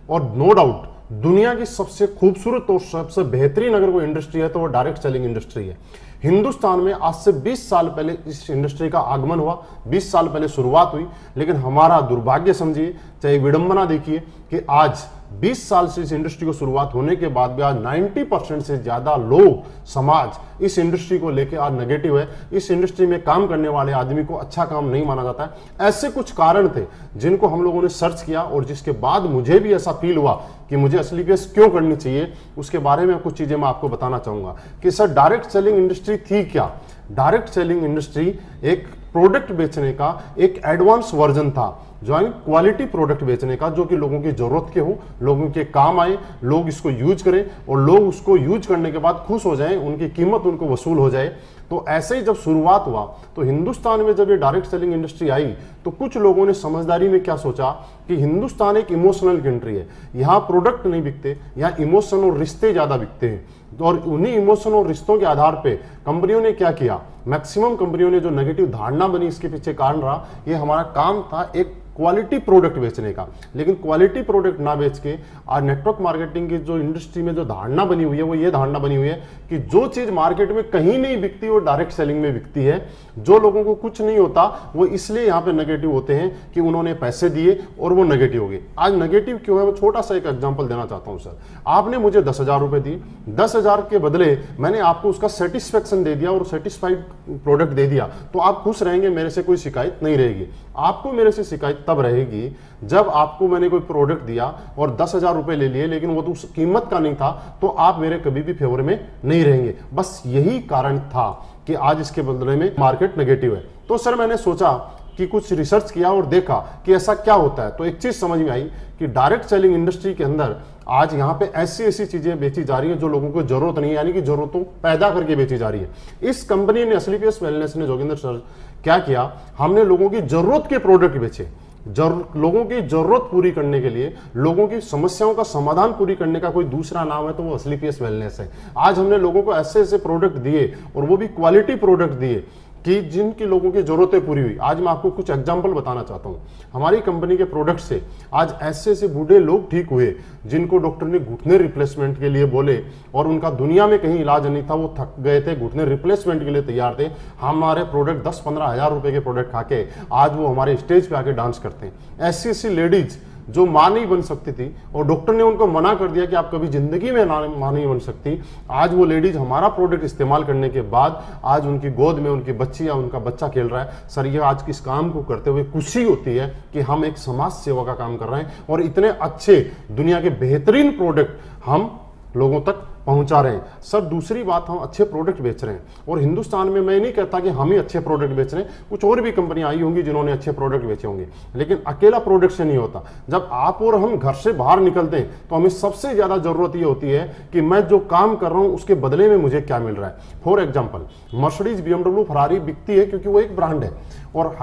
और नो डाउट दुनिया की सबसे खूबसूरत और सबसे बेहतरीन अगर कोई इंडस्ट्री है तो वो डायरेक्ट सेलिंग इंडस्ट्री है। हिंदुस्तान में आज से 20 साल पहले इस इंडस्ट्री का आगमन हुआ, 20 साल पहले शुरुआत हुई, लेकिन हमारा दुर्भाग्य समझिए, चाहे विडंबना देखिए कि आज 20 साल से इस इंडस्ट्री को शुरुआत होने के बाद भी आज 90% से ज्यादा लोग, समाज इस इंडस्ट्री को लेकर आज नेगेटिव है। इस इंडस्ट्री में काम करने वाले आदमी को अच्छा काम नहीं माना जाता है। ऐसे कुछ कारण थे जिनको हम लोगों ने सर्च किया, और जिसके बाद मुझे भी ऐसा फील हुआ कि मुझे स्लीपियस क्यों करनी चाहिए, उसके बारे में कुछ चीजें मैं आपको बताना चाहूंगा कि सर, डायरेक्ट सेलिंग इंडस्ट्री थी क्या। डायरेक्ट सेलिंग इंडस्ट्री एक प्रोडक्ट बेचने का एक एडवांस वर्जन था, जो है क्वालिटी प्रोडक्ट बेचने का, जो कि लोगों की जरूरत के हो, लोगों के काम आए, लोग इसको यूज करें और लोग उसको यूज करने के बाद खुश हो जाएं, उनकी कीमत उनको वसूल हो जाए। तो ऐसे ही जब शुरुआत हुआ तो हिंदुस्तान में जब ये डायरेक्ट सेलिंग इंडस्ट्री आई तो कुछ लोगों ने समझदारी में क्या सोचा कि हिंदुस्तान एक इमोशनल कंट्री है, यहाँ प्रोडक्ट नहीं बिकते, यहाँ इमोशन और रिश्ते ज्यादा बिकते हैं। और उन्हीं इमोशन और रिश्तों के आधार पे कंपनियों ने क्या किया, मैक्सिमम कंपनियों ने जो नेगेटिव धारणा बनी इसके पीछे कारण रहा, ये हमारा काम था एक क्वालिटी प्रोडक्ट बेचने का। लेकिन क्वालिटी प्रोडक्ट ना बेच के आज नेटवर्क मार्केटिंग की जो इंडस्ट्री में जो धारणा बनी हुई है वो ये धारणा बनी हुई है कि जो चीज मार्केट में कहीं नहीं बिकती वो डायरेक्ट सेलिंग में बिकती है। जो लोगों को कुछ नहीं होता वो इसलिए यहाँ पे नेगेटिव होते हैं कि उन्होंने पैसे दिए और वो नेगेटिव हो गए। आज नेगेटिव क्यों है, वो छोटा सा एक एग्जाम्पल देना चाहता हूँ। सर, आपने मुझे 10,000 रुपए दिए, 10,000 के बदले मैंने आपको उसका सेटिस्फेक्शन दे दिया और सेटिस्फाइड प्रोडक्ट दे दिया, तो आप खुश रहेंगे, मेरे से कोई शिकायत नहीं रहेगी। आपको मेरे से शिकायत तब रहेगी जब आपको मैंने कोई प्रोडक्ट दिया और 10,000 रुपए ले लिए, लेकिन वो तो उस कीमत का नहीं था, तो आप मेरे कभी भी फेवर में नहीं रहेंगे। बस यही कारण था कि आज इसके बदले में मार्केट नेगेटिव है। तो सर, मैंने सोचा कि कुछ रिसर्च किया और देखा कि ऐसा क्या होता है, तो एक चीज समझ में आई कि डायरेक्ट सेलिंग इंडस्ट्री के अंदर आज यहाँ पे ऐसी ऐसी चीजें बेची जा रही हैं जो लोगों को जरूरत नहीं है, यानी कि जरूरतों पैदा करके बेची जा रही है। इस कंपनी ने, स्लीपियस वेलनेस ने, जोगिंदर सर, क्या किया, हमने लोगों की जरूरत के प्रोडक्ट बेचे। लोगों की जरूरत पूरी करने के लिए, लोगों की समस्याओं का समाधान पूरी करने का कोई दूसरा नाम है तो वो स्लीपियस वेलनेस है। आज हमने लोगों को ऐसे ऐसे प्रोडक्ट दिए और वो भी क्वालिटी प्रोडक्ट दिए कि जिनकी लोगों की जरूरतें पूरी हुई। आज मैं आपको कुछ एग्जांपल बताना चाहता हूं। हमारी कंपनी के प्रोडक्ट से आज ऐसे ऐसे बूढ़े लोग ठीक हुए जिनको डॉक्टर ने घुटने रिप्लेसमेंट के लिए बोले और उनका दुनिया में कहीं इलाज नहीं था, वो थक गए थे, घुटने रिप्लेसमेंट के लिए तैयार थे। हमारे प्रोडक्ट 10-15 हज़ार रुपए के प्रोडक्ट खा के आज वो हमारे स्टेज पे आके डांस करते हैं। ऐसी ऐसी लेडीज जो मां नहीं बन सकती थी और डॉक्टर ने उनको मना कर दिया कि आप कभी जिंदगी में मां नहीं बन सकती, आज वो लेडीज हमारा प्रोडक्ट इस्तेमाल करने के बाद आज उनकी गोद में उनकी बच्ची या उनका बच्चा खेल रहा है। सर, ये आज किस काम को करते हुए खुशी होती है कि हम एक समाज सेवा का काम कर रहे हैं और इतने अच्छे दुनिया के बेहतरीन प्रोडक्ट हम लोगों तक पहुंचा रहे हैं। सर, दूसरी बात, हम अच्छे प्रोडक्ट बेच रहे हैं और हिंदुस्तान में मैं नहीं कहता कि हम ही अच्छे प्रोडक्ट बेच रहे हैं, कुछ और भी कंपनियां आई होंगी जिन्होंने अच्छे प्रोडक्ट बेचे होंगे, लेकिन अकेला प्रोडक्ट से नहीं होता। जब आप और हम घर से बाहर निकलते हैं तो हमें सबसे ज्यादा जरूरत ये होती है कि मैं जो काम कर रहा हूं उसके बदले में मुझे क्या मिल रहा है। For example, Mercedes, BMW, Ferrari बिकती है क्योंकि वो एक ब्रांड है और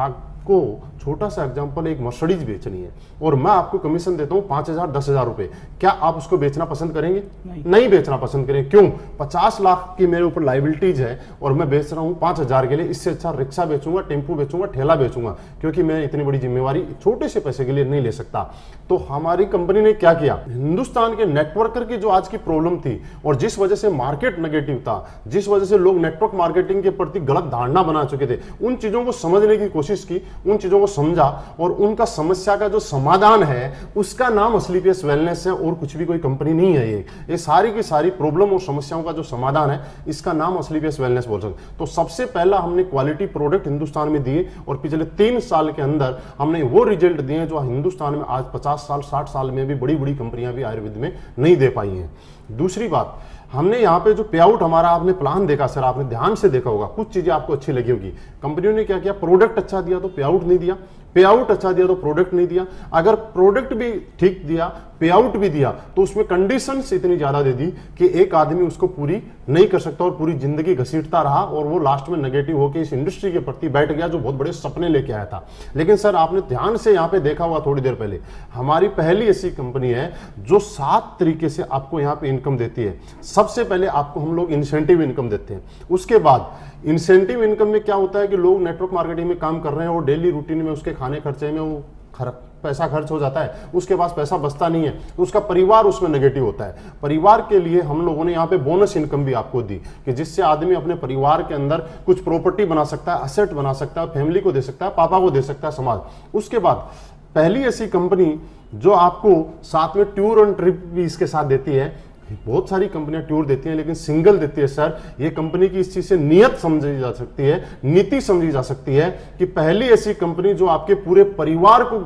को छोटा सा एग्जांपल, एक मर्सिडीज बेचनी है और मैं आपको कमीशन देता हूं 5,000 10,000 रुपए, क्या आप उसको बेचना पसंद करेंगे? नहीं बेचना पसंद करेंगे। क्यों? 50 लाख की मेरे ऊपर लाइबिलिटीज है और मैं बेच रहा हूं 5,000 के लिए। इससे अच्छा रिक्शा बेचूंगा, टेम्पो बेचूंगा, ठेला बेचूंगा, क्योंकि मैं इतनी बड़ी जिम्मेवारी छोटे से पैसे के लिए नहीं ले सकता। तो हमारी कंपनी ने क्या किया, हिंदुस्तान के नेटवर्कर की जो आज की प्रॉब्लम थी और जिस वजह से मार्केट नेगेटिव था, जिस वजह से लोग नेटवर्क मार्केटिंग के प्रति गलत धारणा बना चुके थे, उन चीजों को समझने की कोशिश की, उन चीजों को समझा और उनका समस्या का जो समाधान है उसका नाम असलीपियस वेलनेस है और कुछ भी कोई कंपनी नहीं है। ये सारी की सारी प्रॉब्लम और समस्याओं का जो समाधान है इसका नाम असलीपियस वेलनेस बोल सकते। तो सबसे पहला हमने क्वालिटी प्रोडक्ट हिंदुस्तान में दिए और पिछले 3 साल के अंदर हमने वो रिजल्ट दिए जो हिंदुस्तान में आज 50 साल 60 साल में भी बड़ी बड़ी कंपनियां भी आयुर्वेद में नहीं दे पाई हैं। दूसरी बात, हमने यहाँ पे जो पे आउट हमारा आपने प्लान देखा, सर आपने ध्यान से देखा होगा, कुछ चीजें आपको अच्छी लगी होगी। कंपनियों ने क्या किया, प्रोडक्ट अच्छा दिया तो पे आउट नहीं दिया, पे आउट अच्छा दिया तो प्रोडक्ट नहीं दिया। अगर प्रोडक्ट भी ठीक दिया, पे आउट भी दिया, तो उसमें कंडीशंस इतनी ज्यादा दे दी कि एक आदमी उसको पूरी नहीं कर सकता और पूरी जिंदगी घसीटता रहा और वो लास्ट में नेगेटिव होकर इस इंडस्ट्री के प्रति बैठ गया जो बहुत बड़े सपने लेके आया था। लेकिन सर आपने ध्यान से यहाँ पे देखा होगा थोड़ी देर पहले, हमारी पहली ऐसी कंपनी है जो 7 तरीके से आपको यहाँ पे इनकम देती है। सबसे पहले आपको हम लोग इंसेंटिव इनकम देते हैं, उसके बाद इंसेंटिव इनकम में क्या होता है कि लोग नेटवर्क मार्केटिंग में काम कर रहे हैं और डेली रूटीन में उसके खाने खर्चे में वो पैसा खर्च हो जाता है, उसके पास पैसा बचता नहीं है, तो उसका परिवार उसमें नेगेटिव होता है। परिवार के लिए हम लोगों ने यहाँ पे बोनस इनकम भी आपको दी कि जिससे आदमी अपने परिवार के अंदर कुछ प्रॉपर्टी बना सकता है, असेट बना सकता है, फैमिली को दे सकता है, पापा को दे सकता है, समाज। उसके बाद पहली ऐसी कंपनी जो आपको साथ में टूर एंड ट्रिप भी इसके साथ देती है। बहुत सारी कंपनियां टूर देती हैं लेकिन सिंगल देती है। सर ये कंपनी की इस चीज से नियत समझी जा सकती है, नीति समझी जा सकती है कि पहली ऐसी कंपनी जो आपके पूरे परिवार को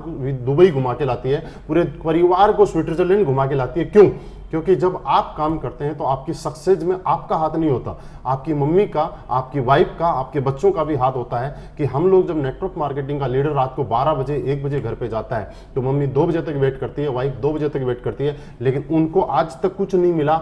दुबई घुमा के लाती है, पूरे परिवार को स्विट्जरलैंड घुमा के लाती है। क्यों? क्योंकि जब आप काम करते हैं तो आपकी सक्सेस में आपका हाथ नहीं होता, आपकी मम्मी का, आपकी वाइफ का, आपके बच्चों का भी हाथ होता है। कि हम लोग जब नेटवर्क मार्केटिंग का लीडर रात को 12 बजे 1 बजे घर पे जाता है तो मम्मी 2 बजे तक वेट करती है, वाइफ 2 बजे तक वेट करती है, लेकिन उनको आज तक कुछ नहीं मिला।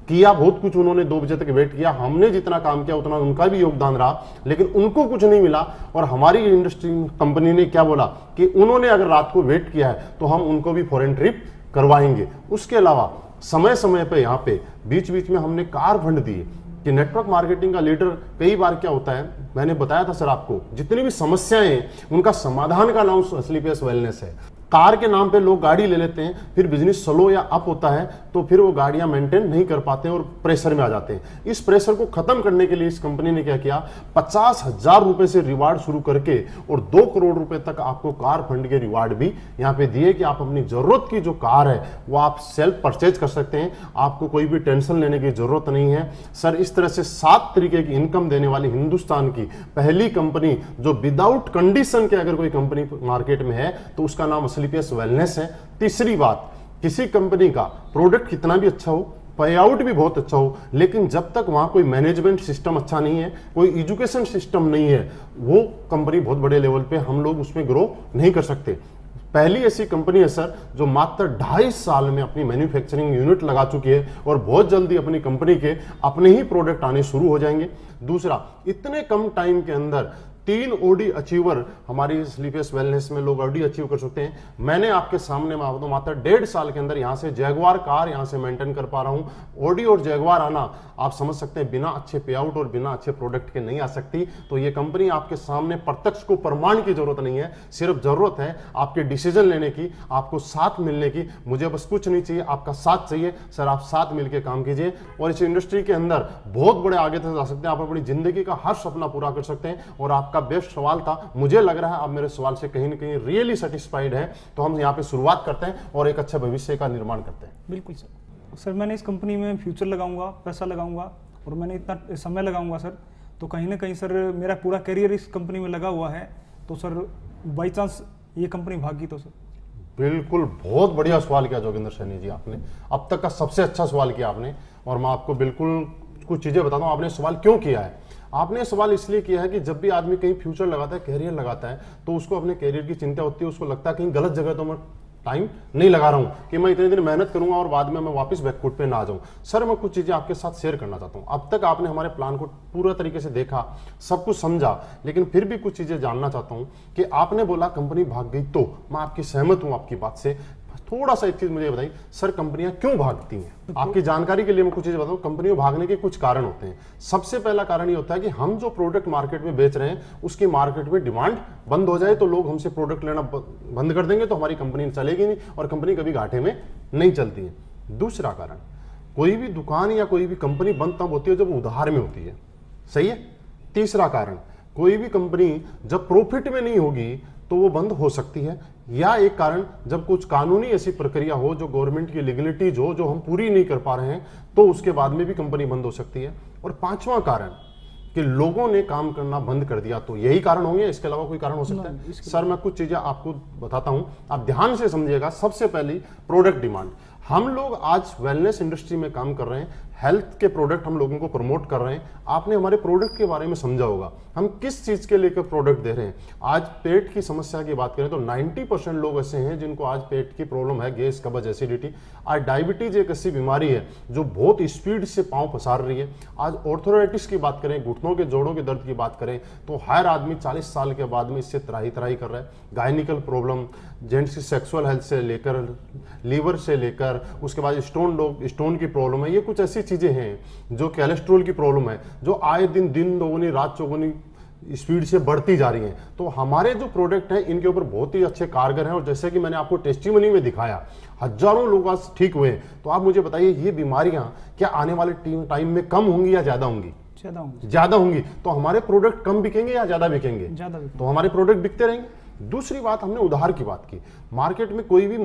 किया बहुत कुछ उन्होंने, 2 बजे तक वेट किया, हमने जितना काम किया उतना उनका भी योगदान रहा, लेकिन उनको कुछ नहीं मिला। और हमारी इंडस्ट्री कंपनी ने क्या बोला कि उन्होंने अगर रात को वेट किया है तो हम उनको भी फॉरेन ट्रिप करवाएंगे। उसके अलावा समय समय पे यहाँ पे बीच बीच में हमने कार फंड दिए कि नेटवर्क मार्केटिंग का लीडर कई बार क्या होता है, मैंने बताया था सर आपको, जितनी भी समस्याएं हैं उनका समाधान का नाम असलीपियस वेलनेस है। कार के नाम पे लोग गाड़ी ले लेते हैं, फिर बिजनेस स्लो या अप होता है तो फिर वो गाड़ियां मेंटेन नहीं कर पाते हैं और प्रेशर में आ जाते हैं। इस प्रेशर को खत्म करने के लिए इस कंपनी ने क्या किया, 50,000 रुपए से रिवार्ड शुरू करके और 2 करोड़ रुपए तक आपको कार फंड के रिवार्ड भी यहाँ पे दिए कि आप अपनी जरूरत की जो कार है वो आप सेल्फ परचेज कर सकते हैं, आपको कोई भी टेंशन लेने की जरूरत नहीं है। सर इस तरह से 7 तरीके की इनकम देने वाली हिंदुस्तान की पहली कंपनी जो विदाउट कंडीशन के अगर कोई कंपनी मार्केट में है तो उसका नाम असलीपियस वेलनेस है। तीसरी बात, किसी कंपनी का प्रोडक्ट कितना भी अच्छा हो, पे आउट भी बहुत अच्छा हो, लेकिन जब तक वहां कोई मैनेजमेंट सिस्टम अच्छा नहीं है, कोई एजुकेशन सिस्टम नहीं है, वो कंपनी बहुत बड़े लेवल पे हम लोग उसमें ग्रो नहीं कर सकते। पहली ऐसी कंपनी है सर जो मात्र 2.5 साल में अपनी मैन्युफैक्चरिंग यूनिट लगा चुकी है और बहुत जल्दी अपनी कंपनी के अपने ही प्रोडक्ट आने शुरू हो जाएंगे। दूसरा, इतने कम टाइम के अंदर 3 ओडी अचीवर हमारी स्लीपियस वेलनेस में लोग ओडी अचीव कर सकते हैं। मैंने आपके सामने मात्र 1.5 साल के अंदर यहां से जैगवार कार यहां से मेंटेन कर पा रहा हूं। ओडी और जैगवार आना आप समझ सकते हैं बिना अच्छे पे आउट और बिना अच्छे प्रोडक्ट के नहीं आ सकती। तो ये कंपनी आपके सामने प्रत्यक्ष को प्रमाण की जरूरत नहीं है, सिर्फ जरूरत है आपके डिसीजन लेने की, आपको साथ मिलने की। मुझे बस कुछ नहीं चाहिए, आपका साथ चाहिए। सर आप साथ मिलकर काम कीजिए और इस इंडस्ट्री के अंदर बहुत बड़े आगे तक जा सकते हैं। आप अपनी जिंदगी का हर सपना पूरा कर सकते हैं। और आपका बेस्ट सवाल था, मुझे लग रहा है आप मेरे सवाल से कहीं ना कहीं रियली सेटिस्फाइड है। तो हम यहाँ पे शुरुआत करते हैं और एक अच्छे भविष्य का निर्माण करते हैं। बिल्कुल सर, मैंने इस कंपनी में फ्यूचर लगाऊंगा, पैसा लगाऊंगा और मैंने इतना समय लगाऊंगा सर, तो कहीं ना कहीं सर मेरा पूरा करियर इस कंपनी में लगा हुआ है। तो सर बाई चांस ये कंपनी भाग गई तो सर? बिल्कुल, बहुत बढ़िया सवाल किया जोगिंदर सैनी जी, आपने अब तक का सबसे अच्छा सवाल किया आपने। और मैं आपको बिल्कुल कुछ चीजें बताता हूँ आपने सवाल क्यों किया है। आपने सवाल इसलिए किया है कि जब भी आदमी कहीं फ्यूचर लगाता है, कैरियर लगाता है, तो उसको अपने कैरियर की चिंता होती है। उसको लगता है कहीं गलत जगह तो मैं टाइम नहीं लगा रहा हूं कि मैं इतने दिन मेहनत करूंगा और बाद में मैं वापस बैकफुट पे ना आ जाऊं। सर मैं कुछ चीजें आपके साथ शेयर करना चाहता हूं। अब तक आपने हमारे प्लान को पूरा तरीके से देखा, सब कुछ समझा, लेकिन फिर भी कुछ चीजें जानना चाहता हूं कि आपने बोला कंपनी भाग गई, तो मैं आपकी सहमत हूं आपकी बात से। थोड़ा सा एक चीज मुझे बताइए सर, कंपनियां क्यों भागती हैं? आपकी जानकारी के लिए मैं कुछ चीजें बताऊं। कंपनियों भागने के कुछ कारण होते हैं। सबसे पहला कारण ये होता है कि हम जो प्रोडक्ट मार्केट में बेच रहे हैं उसकी मार्केट में डिमांड बंद हो जाए, तो लोग हमसे प्रोडक्ट लेना बंद कर देंगे, तो हमारी कंपनी चलेगी नहीं और कंपनी कभी घाटे में नहीं चलती है। दूसरा कारण, कोई भी दुकान या कोई भी कंपनी बंद तब होती है जब उधार में होती है, सही है। तीसरा कारण, कोई भी कंपनी जब प्रॉफिट में नहीं होगी तो वो बंद हो सकती है। या एक कारण, जब कुछ कानूनी ऐसी प्रक्रिया हो, जो गवर्नमेंट की लीगलिटीज हो, जो हम पूरी नहीं कर पा रहे हैं, तो उसके बाद में भी कंपनी बंद हो सकती है। और पांचवा कारण कि लोगों ने काम करना बंद कर दिया, तो यही कारण होंगे, इसके अलावा कोई कारण हो सकता है? सर मैं कुछ चीजें आपको बताता हूं, आप ध्यान से समझिएगा। सबसे पहली, प्रोडक्ट डिमांड। हम लोग आज वेलनेस इंडस्ट्री में काम कर रहे हैं, हेल्थ के प्रोडक्ट हम लोगों को प्रमोट कर रहे हैं। आपने हमारे प्रोडक्ट के बारे में समझा होगा, हम किस चीज के लेकर प्रोडक्ट दे रहे हैं। आज पेट की समस्या की बात करें तो 90% लोग ऐसे हैं जिनको आज पेट की प्रॉब्लम है, गैस, कब्ज, एसिडिटी। आज डायबिटीज एक ऐसी बीमारी है जो बहुत स्पीड से पांव पसार रही है। आज ऑर्थोराइटिस की बात करें, घुटनों के जोड़ों के दर्द की बात करें, तो हर आदमी 40 साल के बाद में इससे त्राही त्राही कर रहा है। गायनिकल प्रॉब्लम, जेंट्स की सेक्सुअल हेल्थ से लेकर, लीवर से लेकर, उसके बाद स्टोन की प्रॉब्लम है। ये कुछ ऐसी चीजें हैं जो कोलेस्ट्रॉल की प्रॉब्लम है, जो आए दिन दोगुनी रात चौगुनी स्पीड से बढ़ती जा रही हैं। तो हमारे जो प्रोडक्ट हैं इनके ऊपर बहुत ही अच्छे कारगर हैं। और जैसे कि मैंने आपको टेस्टिमनी में दिखाया, हजारों लोग आज ठीक हुए। तो आप मुझे बताइए, ये बीमारियां क्या आने वाले टाइम में कम होंगी या ज्यादा होंगी? ज्यादा होंगी। तो हमारे प्रोडक्ट कम बिकेंगे या ज्यादा बिकेंगे? ज्यादा। तो हमारे प्रोडक्ट बिकते रहेंगे। दूसरी बात, हमने उधार की बात की। मार्केट में कोई भी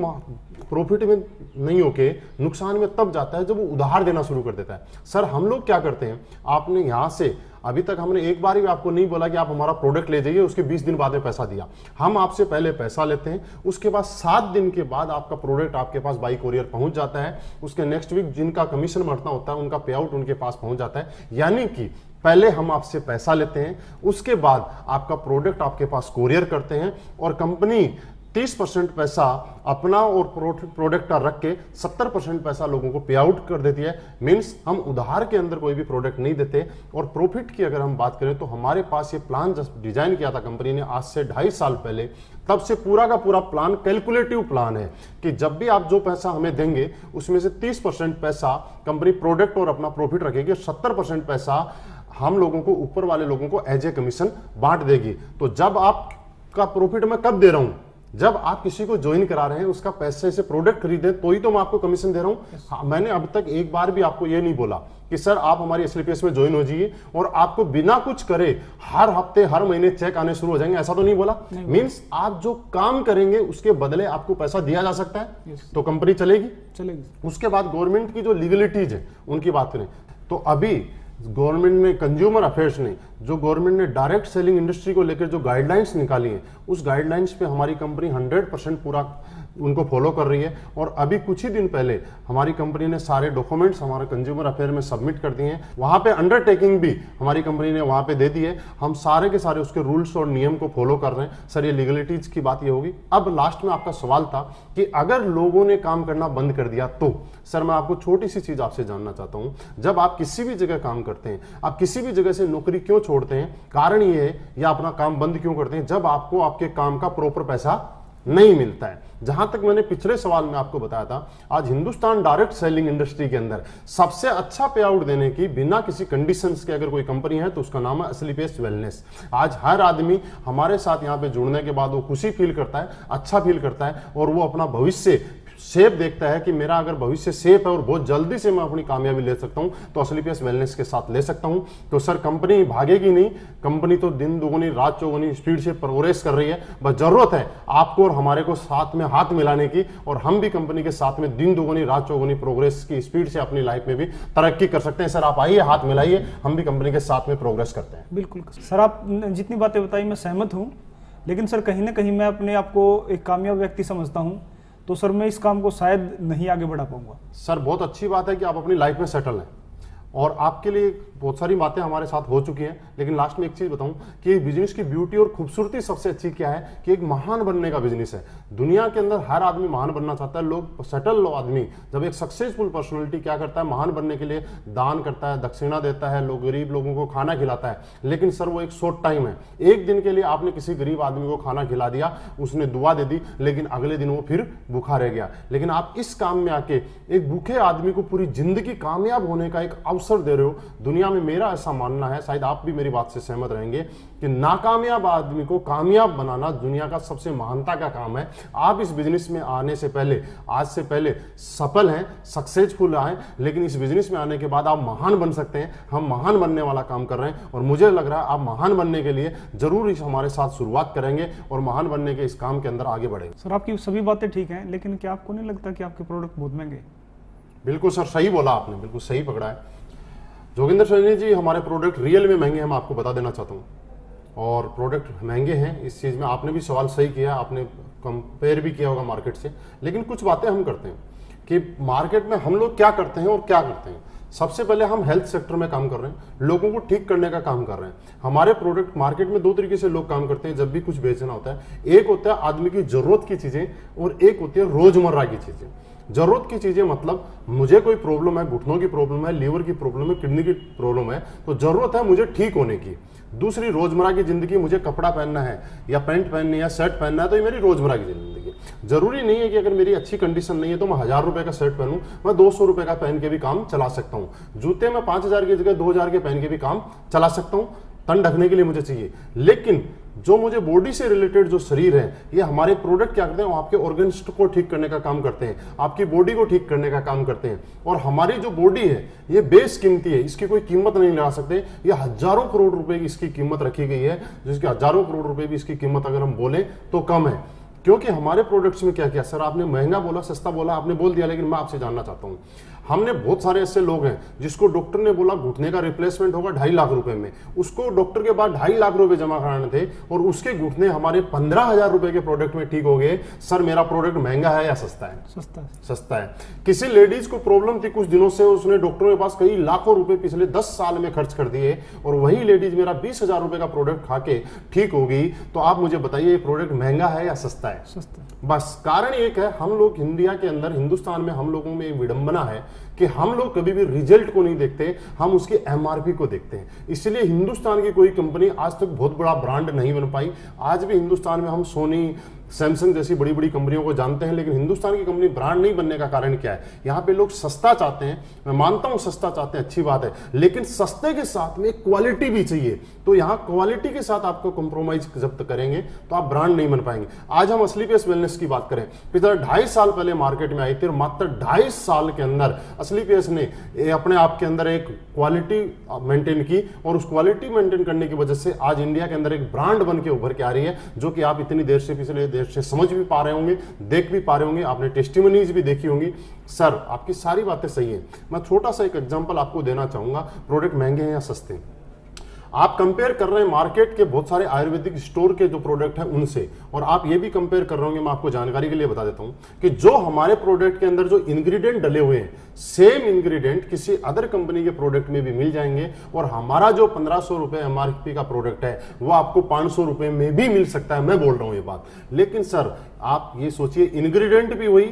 प्रॉफिट में नहीं होके नुकसान में तब जाता है जब वो उधार देना शुरू कर देता है। सर हम लोग क्या करते हैं, आपने यहां से अभी तक हमने एक बार भी आपको नहीं बोला कि आप हमारा प्रोडक्ट ले जाइए, उसके 20 दिन बाद में पैसा दिया। हम आपसे पहले पैसा लेते हैं, उसके बाद 7 दिन के बाद आपका प्रोडक्ट आपके पास बाई कोरियर पहुंच जाता है। उसके नेक्स्ट वीक जिनका कमीशन बढ़ना होता है उनका पे आउट उनके पास पहुंच जाता है। यानी कि पहले हम आपसे पैसा लेते हैं, उसके बाद आपका प्रोडक्ट आपके पास कोरियर करते हैं, और कंपनी 30% पैसा अपना और प्रोडक्ट का रख के 70% पैसा लोगों को पे आउट कर देती है। मींस हम उधार के अंदर कोई भी प्रोडक्ट नहीं देते। और प्रॉफिट की अगर हम बात करें तो हमारे पास ये प्लान जब डिजाइन किया था कंपनी ने आज से 2.5 साल पहले, तब से पूरा का पूरा प्लान कैलकुलेटिव प्लान है कि जब भी आप जो पैसा हमें देंगे उसमें से 30% पैसा कंपनी प्रोडक्ट और अपना प्रॉफिट रखेगी, 70% पैसा हम लोगों को, ऊपर वाले लोगों को एज ए कमीशन बांट देगी। तो जब आपका प्रॉफिट मैं कब दे रहा हूं, जब आप किसी को ज्वाइन करा रहे हैं, उसका पैसे से प्रोडक्ट खरीदे तो ही तो मैं आपको कमीशन दे रहा हूं। हाँ, मैंने अब तक एक बार भी आपको ये नहीं बोला कि सर आप हमारी एसलीपीएस में ज्वाइन हो जाइए और आपको बिना कुछ करे हर हफ्ते हर महीने चेक आने शुरू हो जाएंगे, ऐसा तो नहीं बोला। मींस आप जो काम करेंगे उसके बदले आपको पैसा दिया जा सकता है, तो कंपनी चलेगी। उसके बाद गवर्नमेंट की जो लीगलिटीज है उनकी बात करें तो अभी गवर्नमेंट ने, कंज्यूमर अफेयर्स ने, जो गवर्नमेंट ने डायरेक्ट सेलिंग इंडस्ट्री को लेकर जो गाइडलाइंस निकाली हैं, उस गाइडलाइंस पे हमारी कंपनी 100% पूरा उनको फॉलो कर रही है। और अभी कुछ ही दिन पहले हमारी कंपनी ने सारे डॉक्यूमेंट्स हमारे कंज्यूमर अफेयर में सबमिट कर दिए हैं, वहां पे अंडरटेकिंग भी हमारी कंपनी ने वहां पे दे दी है। हम सारे के सारे उसके रूल्स और नियम को फॉलो कर रहे हैं। सर ये लीगलिटीज की बात ये होगी। अब लास्ट में आपका सवाल था कि अगर लोगों ने काम करना बंद कर दिया तो सर मैं आपको छोटी सी चीज आपसे जानना चाहता हूं, जब आप किसी भी जगह काम करते हैं, आप किसी भी जगह से नौकरी क्यों छोड़ते हैं, कारण ये है या अपना काम बंद क्यों करते हैं, जब आपको आपके काम का प्रॉपर पैसा नहीं मिलता है। जहां तक मैंने पिछले सवाल में आपको बताया था, आज हिंदुस्तान डायरेक्ट सेलिंग इंडस्ट्री के अंदर सबसे अच्छा पे आउट देने की बिना किसी कंडीशंस के अगर कोई कंपनी है तो उसका नाम है असली पेस्ट वेलनेस। आज हर आदमी हमारे साथ यहां पे जुड़ने के बाद वो खुशी फील करता है, अच्छा फील करता है और वो अपना भविष्य सेफ देखता है कि मेरा अगर भविष्य सेफ है और बहुत जल्दी से मैं अपनी कामयाबी ले सकता हूं तो असली पेस वेलनेस के साथ ले सकता हूं। तो सर कंपनी भागेगी नहीं, कंपनी तो दिन दुगुनी रात चौगुनी स्पीड से प्रोग्रेस कर रही है। बस जरूरत है आपको और हमारे को साथ में हाथ मिलाने की, और हम भी कंपनी के साथ में दिन दुगुनी रात चौगुनी प्रोग्रेस की स्पीड से अपनी लाइफ में भी तरक्की कर सकते हैं। सर आप आइए, हाथ मिलाइए, हम भी कंपनी के साथ में प्रोग्रेस करते हैं। बिल्कुल सर, आप जितनी बातें बताई मैं सहमत हूँ, लेकिन सर कहीं ना कहीं मैं अपने आप को एक कामयाब व्यक्ति समझता हूँ, तो सर मैं इस काम को शायद नहीं आगे बढ़ा पाऊंगा। सर बहुत अच्छी बात है कि आप अपनी लाइफ में सेटल हैं और आपके लिए बहुत सारी बातें हमारे साथ हो चुकी हैं। लेकिन लास्ट में एक चीज बताऊं कि बिजनेस की ब्यूटी और खूबसूरती सबसे अच्छी क्या है कि एक महान बनने का बिजनेस है। दुनिया के अंदर हर आदमी महान बनना चाहता है। लोग सेटल आदमी जब एक सक्सेसफुल पर्सनालिटी क्या करता है, महान बनने के लिए दान करता है, दक्षिणा देता है, लोग गरीब लोगों को खाना खिलाता है। लेकिन सर वो एक शॉर्ट टाइम है, एक दिन के लिए आपने किसी गरीब आदमी को खाना खिला दिया, उसने दुआ दे दी, लेकिन अगले दिन वो फिर भूखा रह गया। लेकिन आप इस काम में आके एक भूखे आदमी को पूरी जिंदगी कामयाब होने का एक अवसर दे रहे हो। दुनिया में मेरा ऐसा मानना है, शायद आप भी मेरी बात से सहमत रहेंगे, कि नाकामयाब आदमी को कामयाब बनाना दुनिया का सबसे महानता का काम है। आप इस बिजनेस में आने से पहले, आज से पहले सफल हैं, सक्सेसफुल आए, लेकिन इस बिजनेस में आने के बाद आप महान बन सकते हैं। हम महान बनने वाला काम कर रहे हैं और मुझे लग रहा है आप महान बनने के लिए जरूर इस हमारे साथ शुरुआत करेंगे और महान बनने के इस काम के अंदर आगे बढ़ेंगे। सर आपकी सभी बातें ठीक हैं, लेकिन क्या आपको नहीं लगता कि आपके प्रोडक्ट बहुत महंगे? बिल्कुल सर, सही बोला आपने, बिल्कुल सही पकड़ा है जोगिंदर सैनी जी। हमारे प्रोडक्ट रियल में महंगे हैं, मैं आपको बता देना चाहता हूँ, और प्रोडक्ट महंगे हैं। इस चीज़ में आपने भी सवाल सही किया, आपने कंपेयर भी किया होगा मार्केट से। लेकिन कुछ बातें हम करते हैं कि मार्केट में हम लोग क्या करते हैं और क्या करते हैं। सबसे पहले हम हेल्थ सेक्टर में काम कर रहे हैं, लोगों को ठीक करने का काम कर रहे हैं। हमारे प्रोडक्ट मार्केट में दो तरीके से लोग काम करते हैं जब भी कुछ बेचना होता है। एक होता है आदमी की जरूरत की चीज़ें और एक होती है रोजमर्रा की चीज़ें। जरूरत की चीजें मतलब मुझे कोई प्रॉब्लम है, घुटनों की प्रॉब्लम है, लीवर की प्रॉब्लम है, किडनी की प्रॉब्लम है, तो जरूरत है मुझे ठीक होने की। दूसरी रोजमर्रा की जिंदगी, मुझे कपड़ा पहनना है या पैंट पहननी है या शर्ट पहनना है, तो ये मेरी रोजमर्रा की जिंदगी। जरूरी नहीं है कि अगर मेरी अच्छी कंडीशन नहीं है तो मैं 1000 रुपए का शर्ट पहनूं, मैं 200 रुपए का पहन के भी काम चला सकता हूं। जूते में 5000 की जगह 2000 के पहन के भी काम चला सकता हूं, तन ढकने के लिए मुझे चाहिए। लेकिन जो मुझे बॉडी से रिलेटेड जो शरीर है, ये हमारे प्रोडक्ट क्या करते हैं, वो आपके ऑर्गन्स को ठीक करने का काम करते हैं, आपकी बॉडी को ठीक करने का काम करते हैं। और हमारी जो बॉडी है ये बेस कीमती है, इसकी कोई कीमत नहीं लगा सकते। ये हजारों करोड़ रुपए की इसकी कीमत रखी गई है, जिसकी हजारों करोड़ रुपए भी इसकी कीमत अगर हम बोले तो कम है। क्योंकि हमारे प्रोडक्ट्स में क्या किया सर, आपने महंगा बोला, सस्ता बोला, आपने बोल दिया, लेकिन मैं आपसे जानना चाहता हूँ, हमने बहुत सारे ऐसे लोग हैं जिसको डॉक्टर ने बोला घुटने का रिप्लेसमेंट होगा 2.5 लाख रुपए में, उसको डॉक्टर के पास 2.5 लाख रुपए जमा कराने थे और उसके घुटने हमारे 15,000 रुपए के प्रोडक्ट में ठीक हो गए। सर मेरा प्रोडक्ट महंगा है या सस्ता है? सस्ता है। किसी लेडीज को प्रॉब्लम थी कुछ दिनों से, उसने डॉक्टरों के पास कई लाखों रुपए पिछले 10 साल में खर्च कर दिए और वही लेडीज मेरा 20,000 रुपए का प्रोडक्ट खा के ठीक हो गई। तो आप मुझे बताइए ये प्रोडक्ट महंगा है या सस्ता है? सस्ता। बस कारण एक है, हम लोग इंडिया के अंदर, हिंदुस्तान में हम लोगों में एक विडंबना है कि हम लोग कभी भी रिजल्ट को नहीं देखते, हम उसके एमआरपी को देखते हैं। इसलिए हिंदुस्तान की कोई कंपनी आज तक बहुत बड़ा ब्रांड नहीं बन पाई। आज भी हिंदुस्तान में हम सोनी, सैमसंग जैसी बड़ी बड़ी कंपनियों को जानते हैं, लेकिन हिंदुस्तान की कंपनी ब्रांड नहीं बनने का कारण क्या है? यहाँ पे लोग सस्ता चाहते हैं। मैं मानता हूँ सस्ता चाहते हैं, अच्छी बात है, लेकिन सस्ते के साथ में क्वालिटी भी चाहिए। तो यहाँ क्वालिटी के साथ आपको कॉम्प्रोमाइज जब तक करेंगे तो आप ब्रांड नहीं बन पाएंगे। आज हम असली पेस वेलनेस की बात करें, पिछले 2.5 साल पहले मार्केट में आई थी और मात्र 2.5 साल के अंदर असली पेस ने अपने आप के अंदर एक क्वालिटी मेंटेन की और उस क्वालिटी मेंटेन करने की वजह से आज इंडिया के अंदर एक ब्रांड बन के उभर के आ रही है, जो कि आप इतनी देर से पिछले देर से समझ भी पा रहे होंगे, देख भी पा रहे होंगे, आपने टेस्टिमनीज भी देखी होंगी। सर आपकी सारी बातें सही हैं। मैं छोटा सा एक एग्जांपल आपको देना चाहूंगा, प्रोडक्ट महंगे हैं या सस्ते हैं। आप कंपेयर कर रहे हैं मार्केट के बहुत सारे आयुर्वेदिक स्टोर के जो प्रोडक्ट हैं उनसे, और आप ये भी कंपेयर कर रहे होंगे, मैं आपको जानकारी के लिए बता देता हूं कि जो हमारे प्रोडक्ट के अंदर जो इंग्रेडिएंट डले हुए हैं, सेम इंग्रेडिएंट किसी अदर कंपनी के प्रोडक्ट में भी मिल जाएंगे, और हमारा जो 1500 रुपए एमआरपी का प्रोडक्ट है वो आपको 500 रुपए में भी मिल सकता है। मैं बोल रहा हूं ये बात, लेकिन सर आप ये सोचिए, इंग्रेडिएंट भी वही,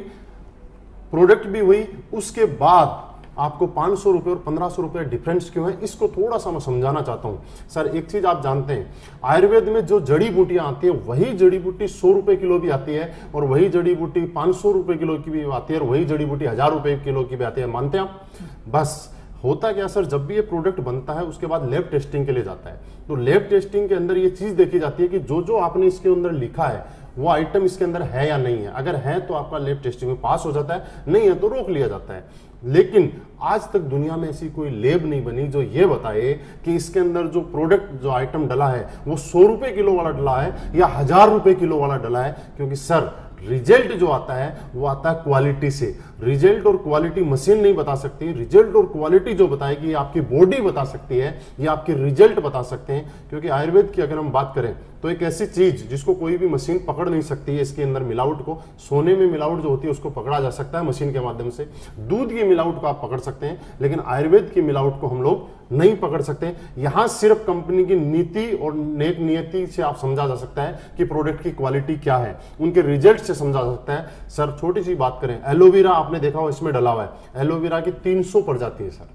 प्रोडक्ट भी वही, उसके बाद आपको 500 रुपए और 1500 रुपए डिफरेंस क्यों है, इसको थोड़ा सा मैं समझाना चाहता हूं। सर एक चीज आप जानते हैं, आयुर्वेद में जो जड़ी बूटियां आती है वही जड़ी बूटी 100 रुपए किलो भी आती है, और वही जड़ी बूटी 500 रुपए किलो की भी आती है, और वही जड़ी बूटी 1000 रुपए किलो की भी आती है। मानते हैं आप? बस होता क्या सर, जब भी ये प्रोडक्ट बनता है उसके बाद लैब टेस्टिंग के लिए जाता है, तो लैब टेस्टिंग के अंदर ये चीज देखी जाती है कि जो जो आपने इसके अंदर लिखा है वो आइटम इसके अंदर है या नहीं है। अगर है तो आपका लैब टेस्टिंग में पास हो जाता है, नहीं है तो रोक लिया जाता है। लेकिन आज तक दुनिया में ऐसी कोई लैब नहीं बनी जो ये बताए कि इसके अंदर जो प्रोडक्ट, जो आइटम डला है वो 100 रुपए किलो वाला डला है या 1000 रुपए किलो वाला डला है। क्योंकि सर रिजल्ट जो आता है वो आता है क्वालिटी से। रिजल्ट और क्वालिटी मशीन नहीं बता सकती, रिजल्ट और क्वालिटी जो बताएगी ये आपकी बॉडी बता सकती है, ये आपके रिजल्ट बता सकते हैं। क्योंकि आयुर्वेद की अगर हम बात करें तो एक ऐसी चीज जिसको कोई भी मशीन पकड़ नहीं सकती है, इसके अंदर मिलावट को, सोने में मिलावट जो होती है उसको पकड़ा जा सकता है मशीन के माध्यम से, दूध की मिलावट को आप पकड़ सकते हैं, लेकिन आयुर्वेद की मिलावट को हम लोग नहीं पकड़ सकते। यहां सिर्फ कंपनी की नीति और नेक नियति से आप समझा जा सकता है कि प्रोडक्ट की क्वालिटी क्या है, उनके रिजल्ट से समझा जा सकता है। सर छोटी सी बात करें, एलोवेरा आपने देखा हो इसमें डला हुआ है, एलोवेरा की 300 प्रजाति है सर।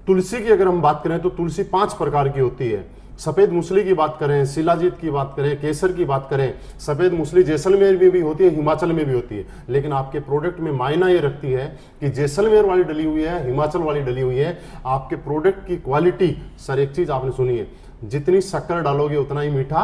तुलसी की अगर हम बात करें तो तुलसी 5 प्रकार की होती है। सफेद मूसली की बात करें, शिलाजीत की बात करें, केसर की बात करें, सफेद मूसली जैसलमेर में भी होती है, हिमाचल में भी होती है। लेकिन आपके प्रोडक्ट में मायना ये रखती है कि जैसलमेर वाली डली हुई है, हिमाचल वाली डली हुई है। आपके प्रोडक्ट की क्वालिटी, सर एक चीज आपने सुनी है, जितनी शक्कर डालोगे उतना ही मीठा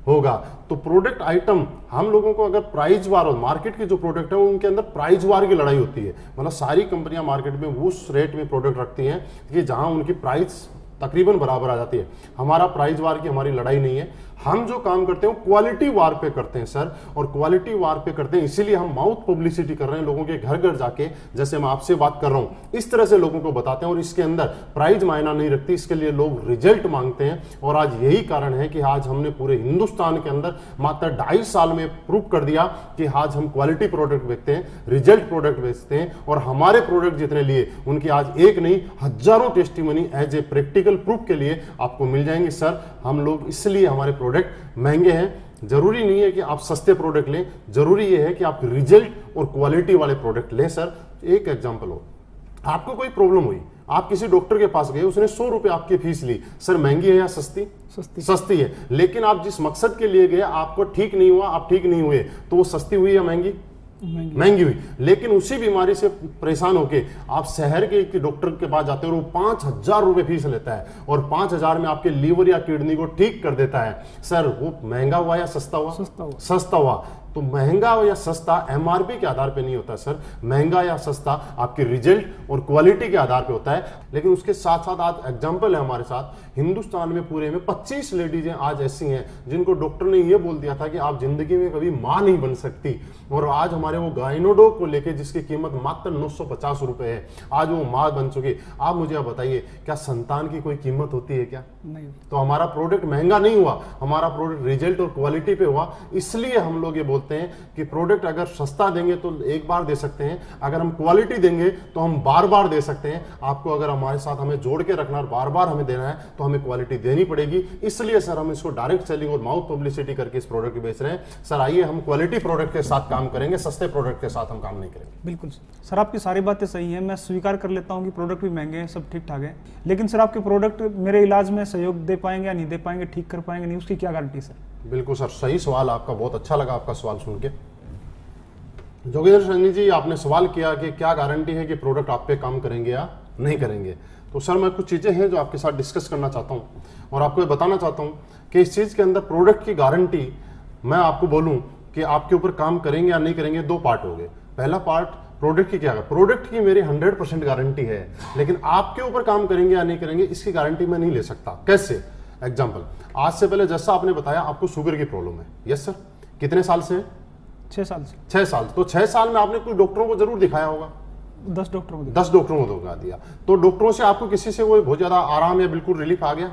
होगा। तो प्रोडक्ट आइटम हम लोगों को अगर प्राइस वार हो, मार्केट के जो प्रोडक्ट है उनके अंदर प्राइस वार की लड़ाई होती है। मतलब सारी कंपनियां मार्केट में उस रेट में प्रोडक्ट रखती हैं कि जहां उनकी प्राइस तकरीबन बराबर आ जाती है। हमारा प्राइस वार की हमारी लड़ाई नहीं है, हम जो काम करते हैं क्वालिटी वार पे करते हैं सर, और क्वालिटी वार पे करते हैं इसीलिए हम माउथ पब्लिसिटी कर रहे हैं, लोगों के घर घर जाके, जैसे मैं आपसे बात कर रहा हूं इस तरह से लोगों को बताते हैं। और इसके अंदर प्राइस मायना नहीं रखती, इसके लिए लोग रिजल्ट मांगते हैं। और आज यही कारण है कि आज हमने पूरे हिंदुस्तान के अंदर मात्र 2.5 साल में प्रूव कर दिया कि आज हम क्वालिटी प्रोडक्ट बेचते हैं, रिजल्ट प्रोडक्ट बेचते हैं। और हमारे प्रोडक्ट जितने लिए उनकी आज एक नहीं हजारों testimony as a practical proof के लिए आपको मिल जाएंगे। सर हम लोग इसलिए हमारे प्रोडक्ट महंगे हैं, जरूरी नहीं है कि आप सस्ते प्रोडक्ट लें, जरूरी यह है कि आप रिजल्ट और क्वालिटी वाले प्रोडक्ट लें। सर एक एग्जांपल हो, आपको कोई प्रॉब्लम हुई, आप किसी डॉक्टर के पास गए, उसने 100 रुपए आपकी फीस ली, सर महंगी है या सस्ती? सस्ती है। लेकिन आप जिस मकसद के लिए गए आपको ठीक नहीं हुआ, आप ठीक नहीं हुए, तो वो सस्ती हुई या महंगी? महंगी हुई। लेकिन उसी बीमारी से परेशान होके आप शहर के डॉक्टर के पास जाते हो और वो 5000 रुपए फीस लेता है, और 5000 में आपके लीवर या किडनी को ठीक कर देता है। सर वो महंगा हुआ या सस्ता हुआ? सस्ता हुआ। तो महंगा या सस्ता एमआरपी के आधार पे नहीं होता सर, महंगा या सस्ता आपके रिजल्ट और क्वालिटी के आधार पे होता है। लेकिन उसके साथ साथ आज एग्जांपल है हमारे साथ, हिंदुस्तान में पूरे में 25 लेडीजें आज ऐसी हैं जिनको डॉक्टर ने ये बोल दिया था कि आप जिंदगी में कभी मां नहीं बन सकती, और आज हमारे वो गाइनोडोक को लेके जिसकी कीमत मात्र 950 रुपए है, आज वो मां बन चुकी। आप मुझे आप बताइए, क्या संतान की कोई कीमत होती है क्या? नहीं। तो हमारा प्रोडक्ट महंगा नहीं हुआ, हमारा प्रोडक्ट रिजल्ट और क्वालिटी पे हुआ। इसलिए हम लोग ये बोलते हैं कि प्रोडक्ट अगर सस्ता देंगे तो एक बार दे सकते हैं, अगर हम क्वालिटी देंगे तो हम बार बार दे सकते हैं। आपको अगर हमारे साथ हमें जोड़ के रखना और बार बार हमें देना है तो हमें क्वालिटी देनी पड़ेगी। इसलिए सर हम इसको डायरेक्ट सेलिंग और माउथ पब्लिसिटी करके इस प्रोडक्ट को बेच रहे हैं। सर आइए हम क्वालिटी प्रोडक्ट के साथ काम करेंगे, सस्ते प्रोडक्ट के साथ हम काम नहीं करेंगे। बिल्कुल सर, आपकी सारी बातें सही हैं, मैं स्वीकार कर लेता हूं कि प्रोडक्ट भी महंगे हैं, सब ठीक ठाक है। लेकिन सर आपके प्रोडक्ट मेरे इलाज में सहयोग दे पाएंगे या नहीं दे पाएंगे, ठीक कर पाएंगे नहीं, उसकी क्या गारंटी सर? बिल्कुल सर, सही सवाल आपका, बहुत अच्छा लगा आपका सवाल सुन के। जोगेंद्र सैनी जी, आपने सवाल किया कि क्या गारंटी है कि प्रोडक्ट आप पे काम करेंगे या नहीं करेंगे। तो सर मैं कुछ चीज़ें हैं जो आपके साथ डिस्कस करना चाहता हूँ और आपको बताना चाहता हूँ कि इस चीज़ के अंदर प्रोडक्ट की गारंटी मैं आपको बोलूँ कि आपके ऊपर काम करेंगे या नहीं करेंगे, 2 पार्ट हो गए। पहला पार्ट प्रोडक्ट की क्या है, प्रोडक्ट की मेरी 100% गारंटी है, लेकिन आपके ऊपर काम करेंगे या नहीं करेंगे इसकी गारंटी मैं नहीं ले सकता। कैसे? एग्जाम्पल, आज से पहले जैसा आपने बताया आपको शुगर की प्रॉब्लम है, यस सर, कितने साल से? 6 साल से। 6 साल। तो 6 साल में आपने कुछ डॉक्टरों को जरूर दिखाया होगा, 10 डॉक्टरों को 10 डॉक्टरों को दिखा दिया। तो डॉक्टरों से आपको किसी से वो बहुत ज्यादा आराम या बिल्कुल रिलीफ आ गया?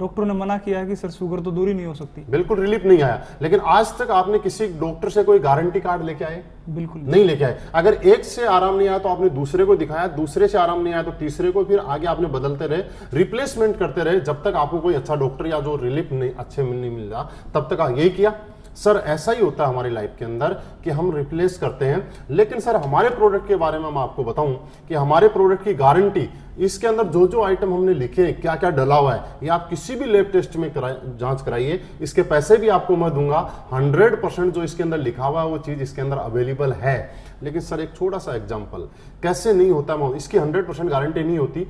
डॉक्टर ने मना किया है कि सर शुगर तो दूर ही नहीं हो सकती। बिल्कुल रिलीफ नहीं आया। लेकिन आज तक आपने किसी डॉक्टर से कोई गारंटी कार्ड लेके आए? बिल्कुल नहीं लेके आए। अगर एक से आराम नहीं आया तो आपने दूसरे को दिखाया, दूसरे से आराम नहीं आया तो तीसरे को, फिर आगे आपने बदलते रहे, रिप्लेसमेंट करते रहे, जब तक आपको कोई अच्छा डॉक्टर या जो रिलीफ नहीं अच्छे नहीं मिल रहा तब तक यही किया। सर ऐसा ही होता है हमारी लाइफ के अंदर कि हम रिप्लेस करते हैं। लेकिन सर हमारे प्रोडक्ट के बारे में मैं आपको बताऊं कि हमारे प्रोडक्ट की गारंटी, इसके अंदर जो जो आइटम हमने लिखे हैं, क्या क्या डला हुआ है, ये आप किसी भी लैब टेस्ट में जांच कराइए, इसके पैसे भी आपको मैं दूंगा। 100% जो इसके अंदर लिखा हुआ है वो चीज इसके अंदर अवेलेबल है। लेकिन सर एक छोटा सा एग्जांपल, कैसे नहीं होता, इसकी 100% गारंटी नहीं होती।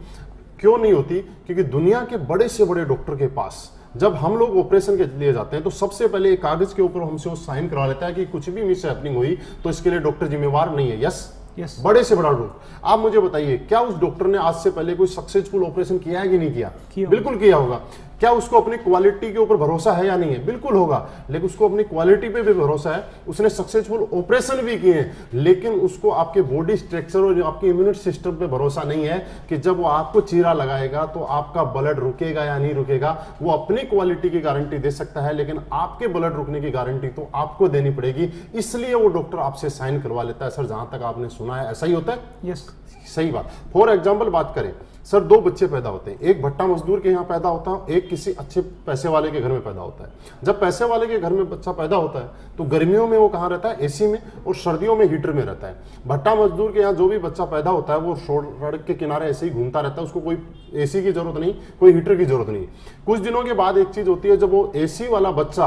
क्यों नहीं होती? क्योंकि दुनिया के बड़े से बड़े डॉक्टर के पास जब हम लोग ऑपरेशन के लिए जाते हैं तो सबसे पहले एक कागज के ऊपर हमसे वो साइन करवा लेता है कि कुछ भी मिस हैपनिंग हुई तो इसके लिए डॉक्टर जिम्मेवार नहीं है। यस, बड़े से बड़ा डॉक्टर। आप मुझे बताइए, क्या उस डॉक्टर ने आज से पहले कोई सक्सेसफुल ऑपरेशन किया है कि नहीं किया? बिल्कुल किया होगा। क्या उसको अपनी क्वालिटी के ऊपर भरोसा है या नहीं है? बिल्कुल होगा। लेकिन उसको अपनी क्वालिटी पे भी भरोसा है, उसने सक्सेसफुल ऑपरेशन भी किए हैं, लेकिन उसको आपके बॉडी स्ट्रक्चर और आपके इम्यूनिटी सिस्टम पे भरोसा नहीं है कि जब वो आपको चीरा लगाएगा तो आपका ब्लड रुकेगा या नहीं रुकेगा। वो अपनी क्वालिटी की गारंटी दे सकता है, लेकिन आपके ब्लड रुकने की गारंटी तो आपको देनी पड़ेगी। इसलिए वो डॉक्टर आपसे साइन करवा लेता है। सर जहां तक आपने सुना है ऐसा ही होता है? यस, सही बात। फॉर एग्जाम्पल बात करें, सर 2 बच्चे पैदा होते हैं, एक भट्टा मजदूर के यहाँ पैदा होता है, एक किसी अच्छे पैसे वाले के घर में पैदा होता है। जब पैसे वाले के घर में बच्चा पैदा होता है तो गर्मियों में वो कहाँ रहता है? एसी में, और सर्दियों में हीटर में रहता है। भट्टा मजदूर के यहाँ जो भी बच्चा पैदा होता है वो सड़क के किनारे ऐसे ही घूमता रहता है, उसको कोई एसी की जरूरत नहीं, कोई हीटर की जरूरत नहीं। कुछ दिनों के बाद एक चीज होती है, जब वो एसी वाला बच्चा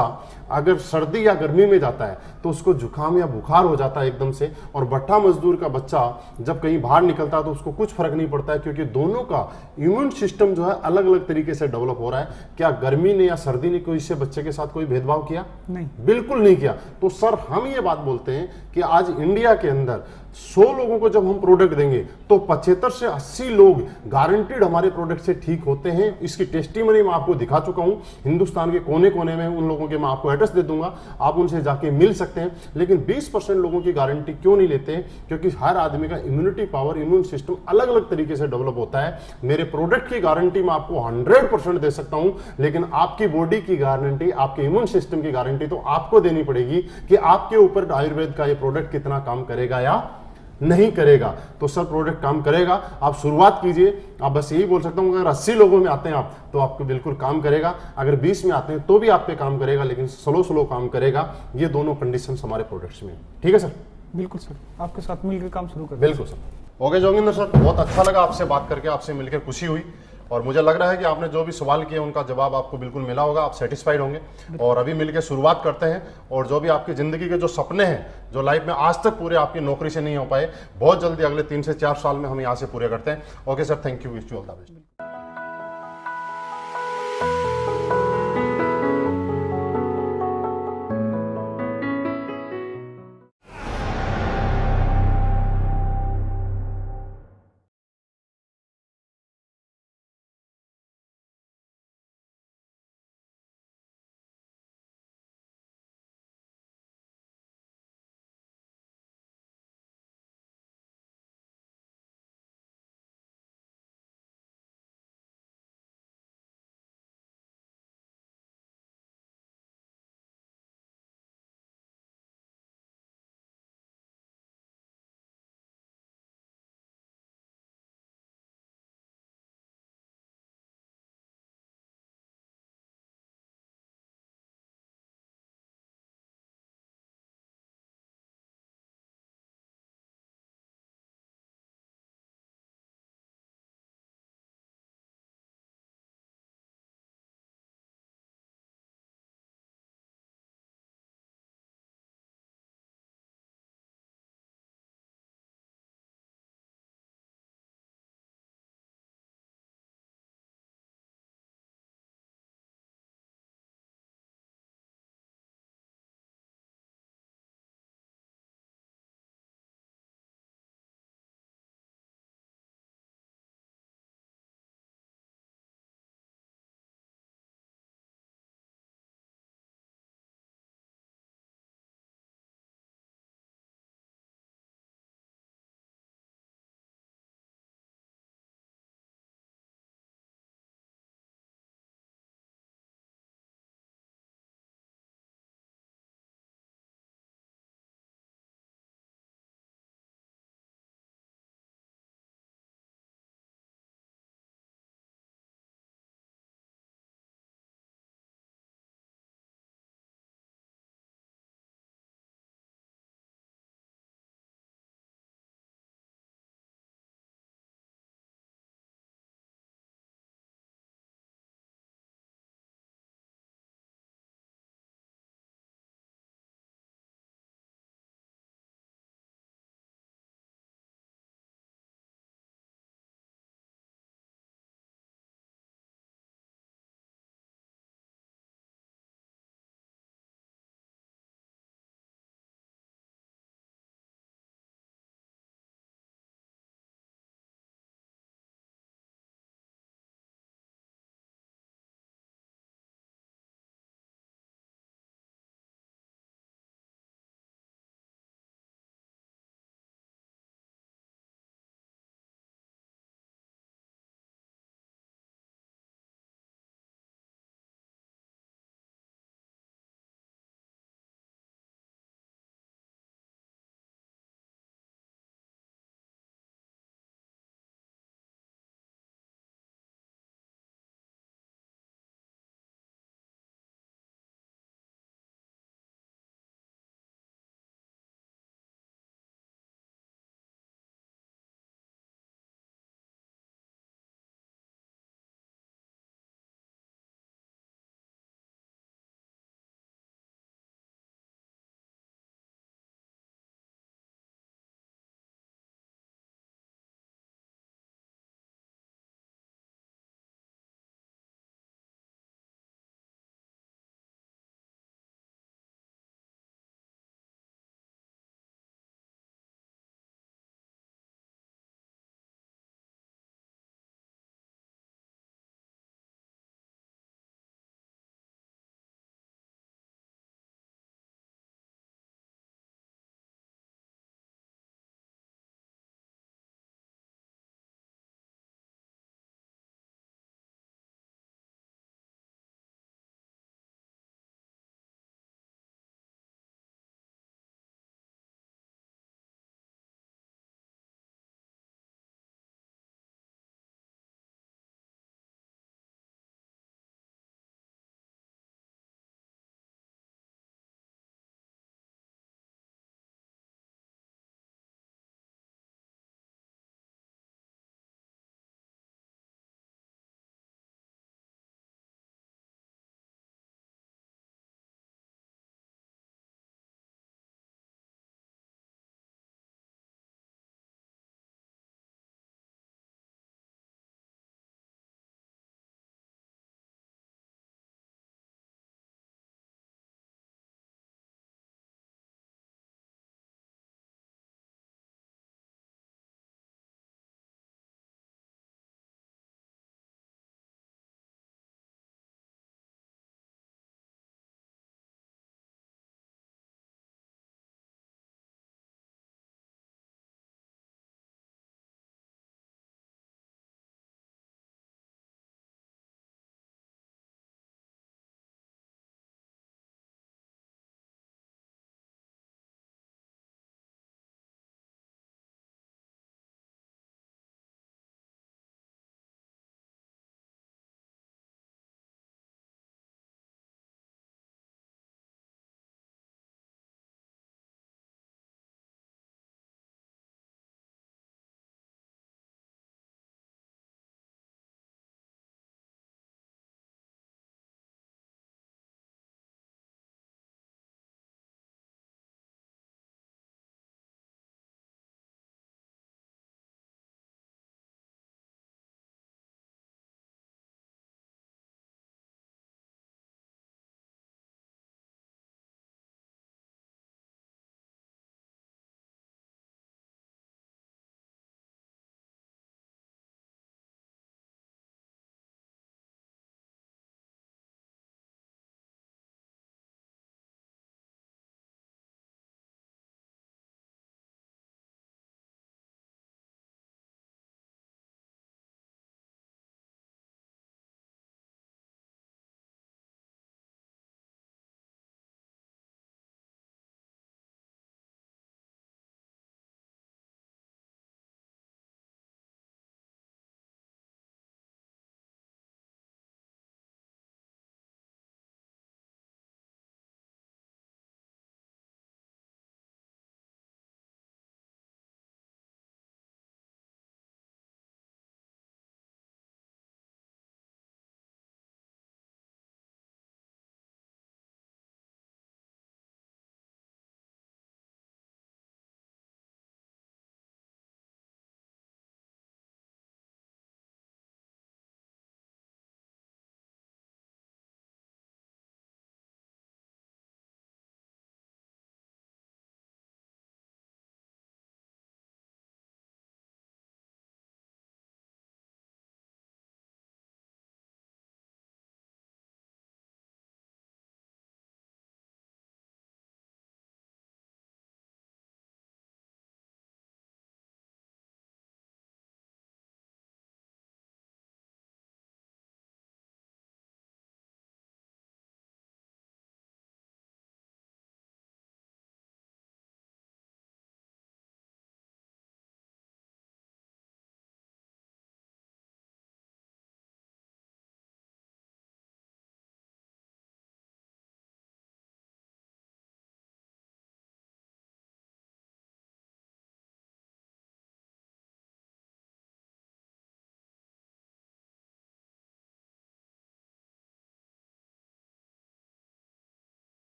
अगर सर्दी या गर्मी में जाता है तो उसको जुकाम या बुखार हो जाता है एकदम से, और भट्टा मजदूर का बच्चा जब कहीं बाहर निकलता है तो उसको कुछ फर्क नहीं पड़ता है, क्योंकि दोनों का इम्यून सिस्टम जो है अलग अलग तरीके से डेवलप हो रहा है। क्या गर्मी ने या सर्दी ने कोई इससे बच्चे के साथ कोई भेदभाव किया? नहीं, बिल्कुल नहीं किया। तो सर हम ये बात बोलते हैं कि आज इंडिया के अंदर 100 लोगों को जब हम प्रोडक्ट देंगे तो 75 से 80 लोग गारंटीड हमारे प्रोडक्ट से ठीक होते हैं। इसकी टेस्टिमनी मैं आपको दिखा चुका हूं, हिंदुस्तान के कोने कोने में उन लोगों के मैं आपको एड्रेस दे दूंगा, आप उनसे जाके मिल सकते हैं। लेकिन 20% लोगों की गारंटी क्यों नहीं लेते? क्योंकि हर आदमी का इम्यूनिटी पावर, इम्यून सिस्टम अलग अलग तरीके से डेवलप होता है। मेरे प्रोडक्ट की गारंटी मैं आपको 100% दे सकता हूं, लेकिन आपकी बॉडी की गारंटी, आपके इम्यून सिस्टम की गारंटी तो आपको देनी पड़ेगी कि आपके ऊपर आयुर्वेद का ये प्रोडक्ट कितना काम करेगा या नहीं करेगा। तो सर प्रोडक्ट काम करेगा, आप शुरुआत कीजिए। आप बस यही बोल सकता हूं, अगर 80 लोगों में आते हैं आप तो आपको बिल्कुल काम करेगा, अगर 20 में आते हैं तो भी आप पे काम करेगा, लेकिन स्लो काम करेगा। ये दोनों कंडीशन हमारे प्रोडक्ट्स में। ठीक है सर? बिल्कुल सर, आपके साथ मिलकर काम शुरू कर। बिल्कुल सर। ओके जोगिंदर सर, बहुत अच्छा लगा आपसे बात करके, आपसे मिलकर खुशी हुई, और मुझे लग रहा है कि आपने जो भी सवाल किए उनका जवाब आपको बिल्कुल मिला होगा, आप सेटिस्फाइड होंगे। और अभी मिलकर शुरुआत करते हैं, और जो भी आपकी ज़िंदगी के जो सपने हैं, जो लाइफ में आज तक पूरे आपकी नौकरी से नहीं हो पाए, बहुत जल्दी अगले 3 से 4 साल में हम यहाँ से पूरे करते हैं। Okay sir, thank you, wish you all the best.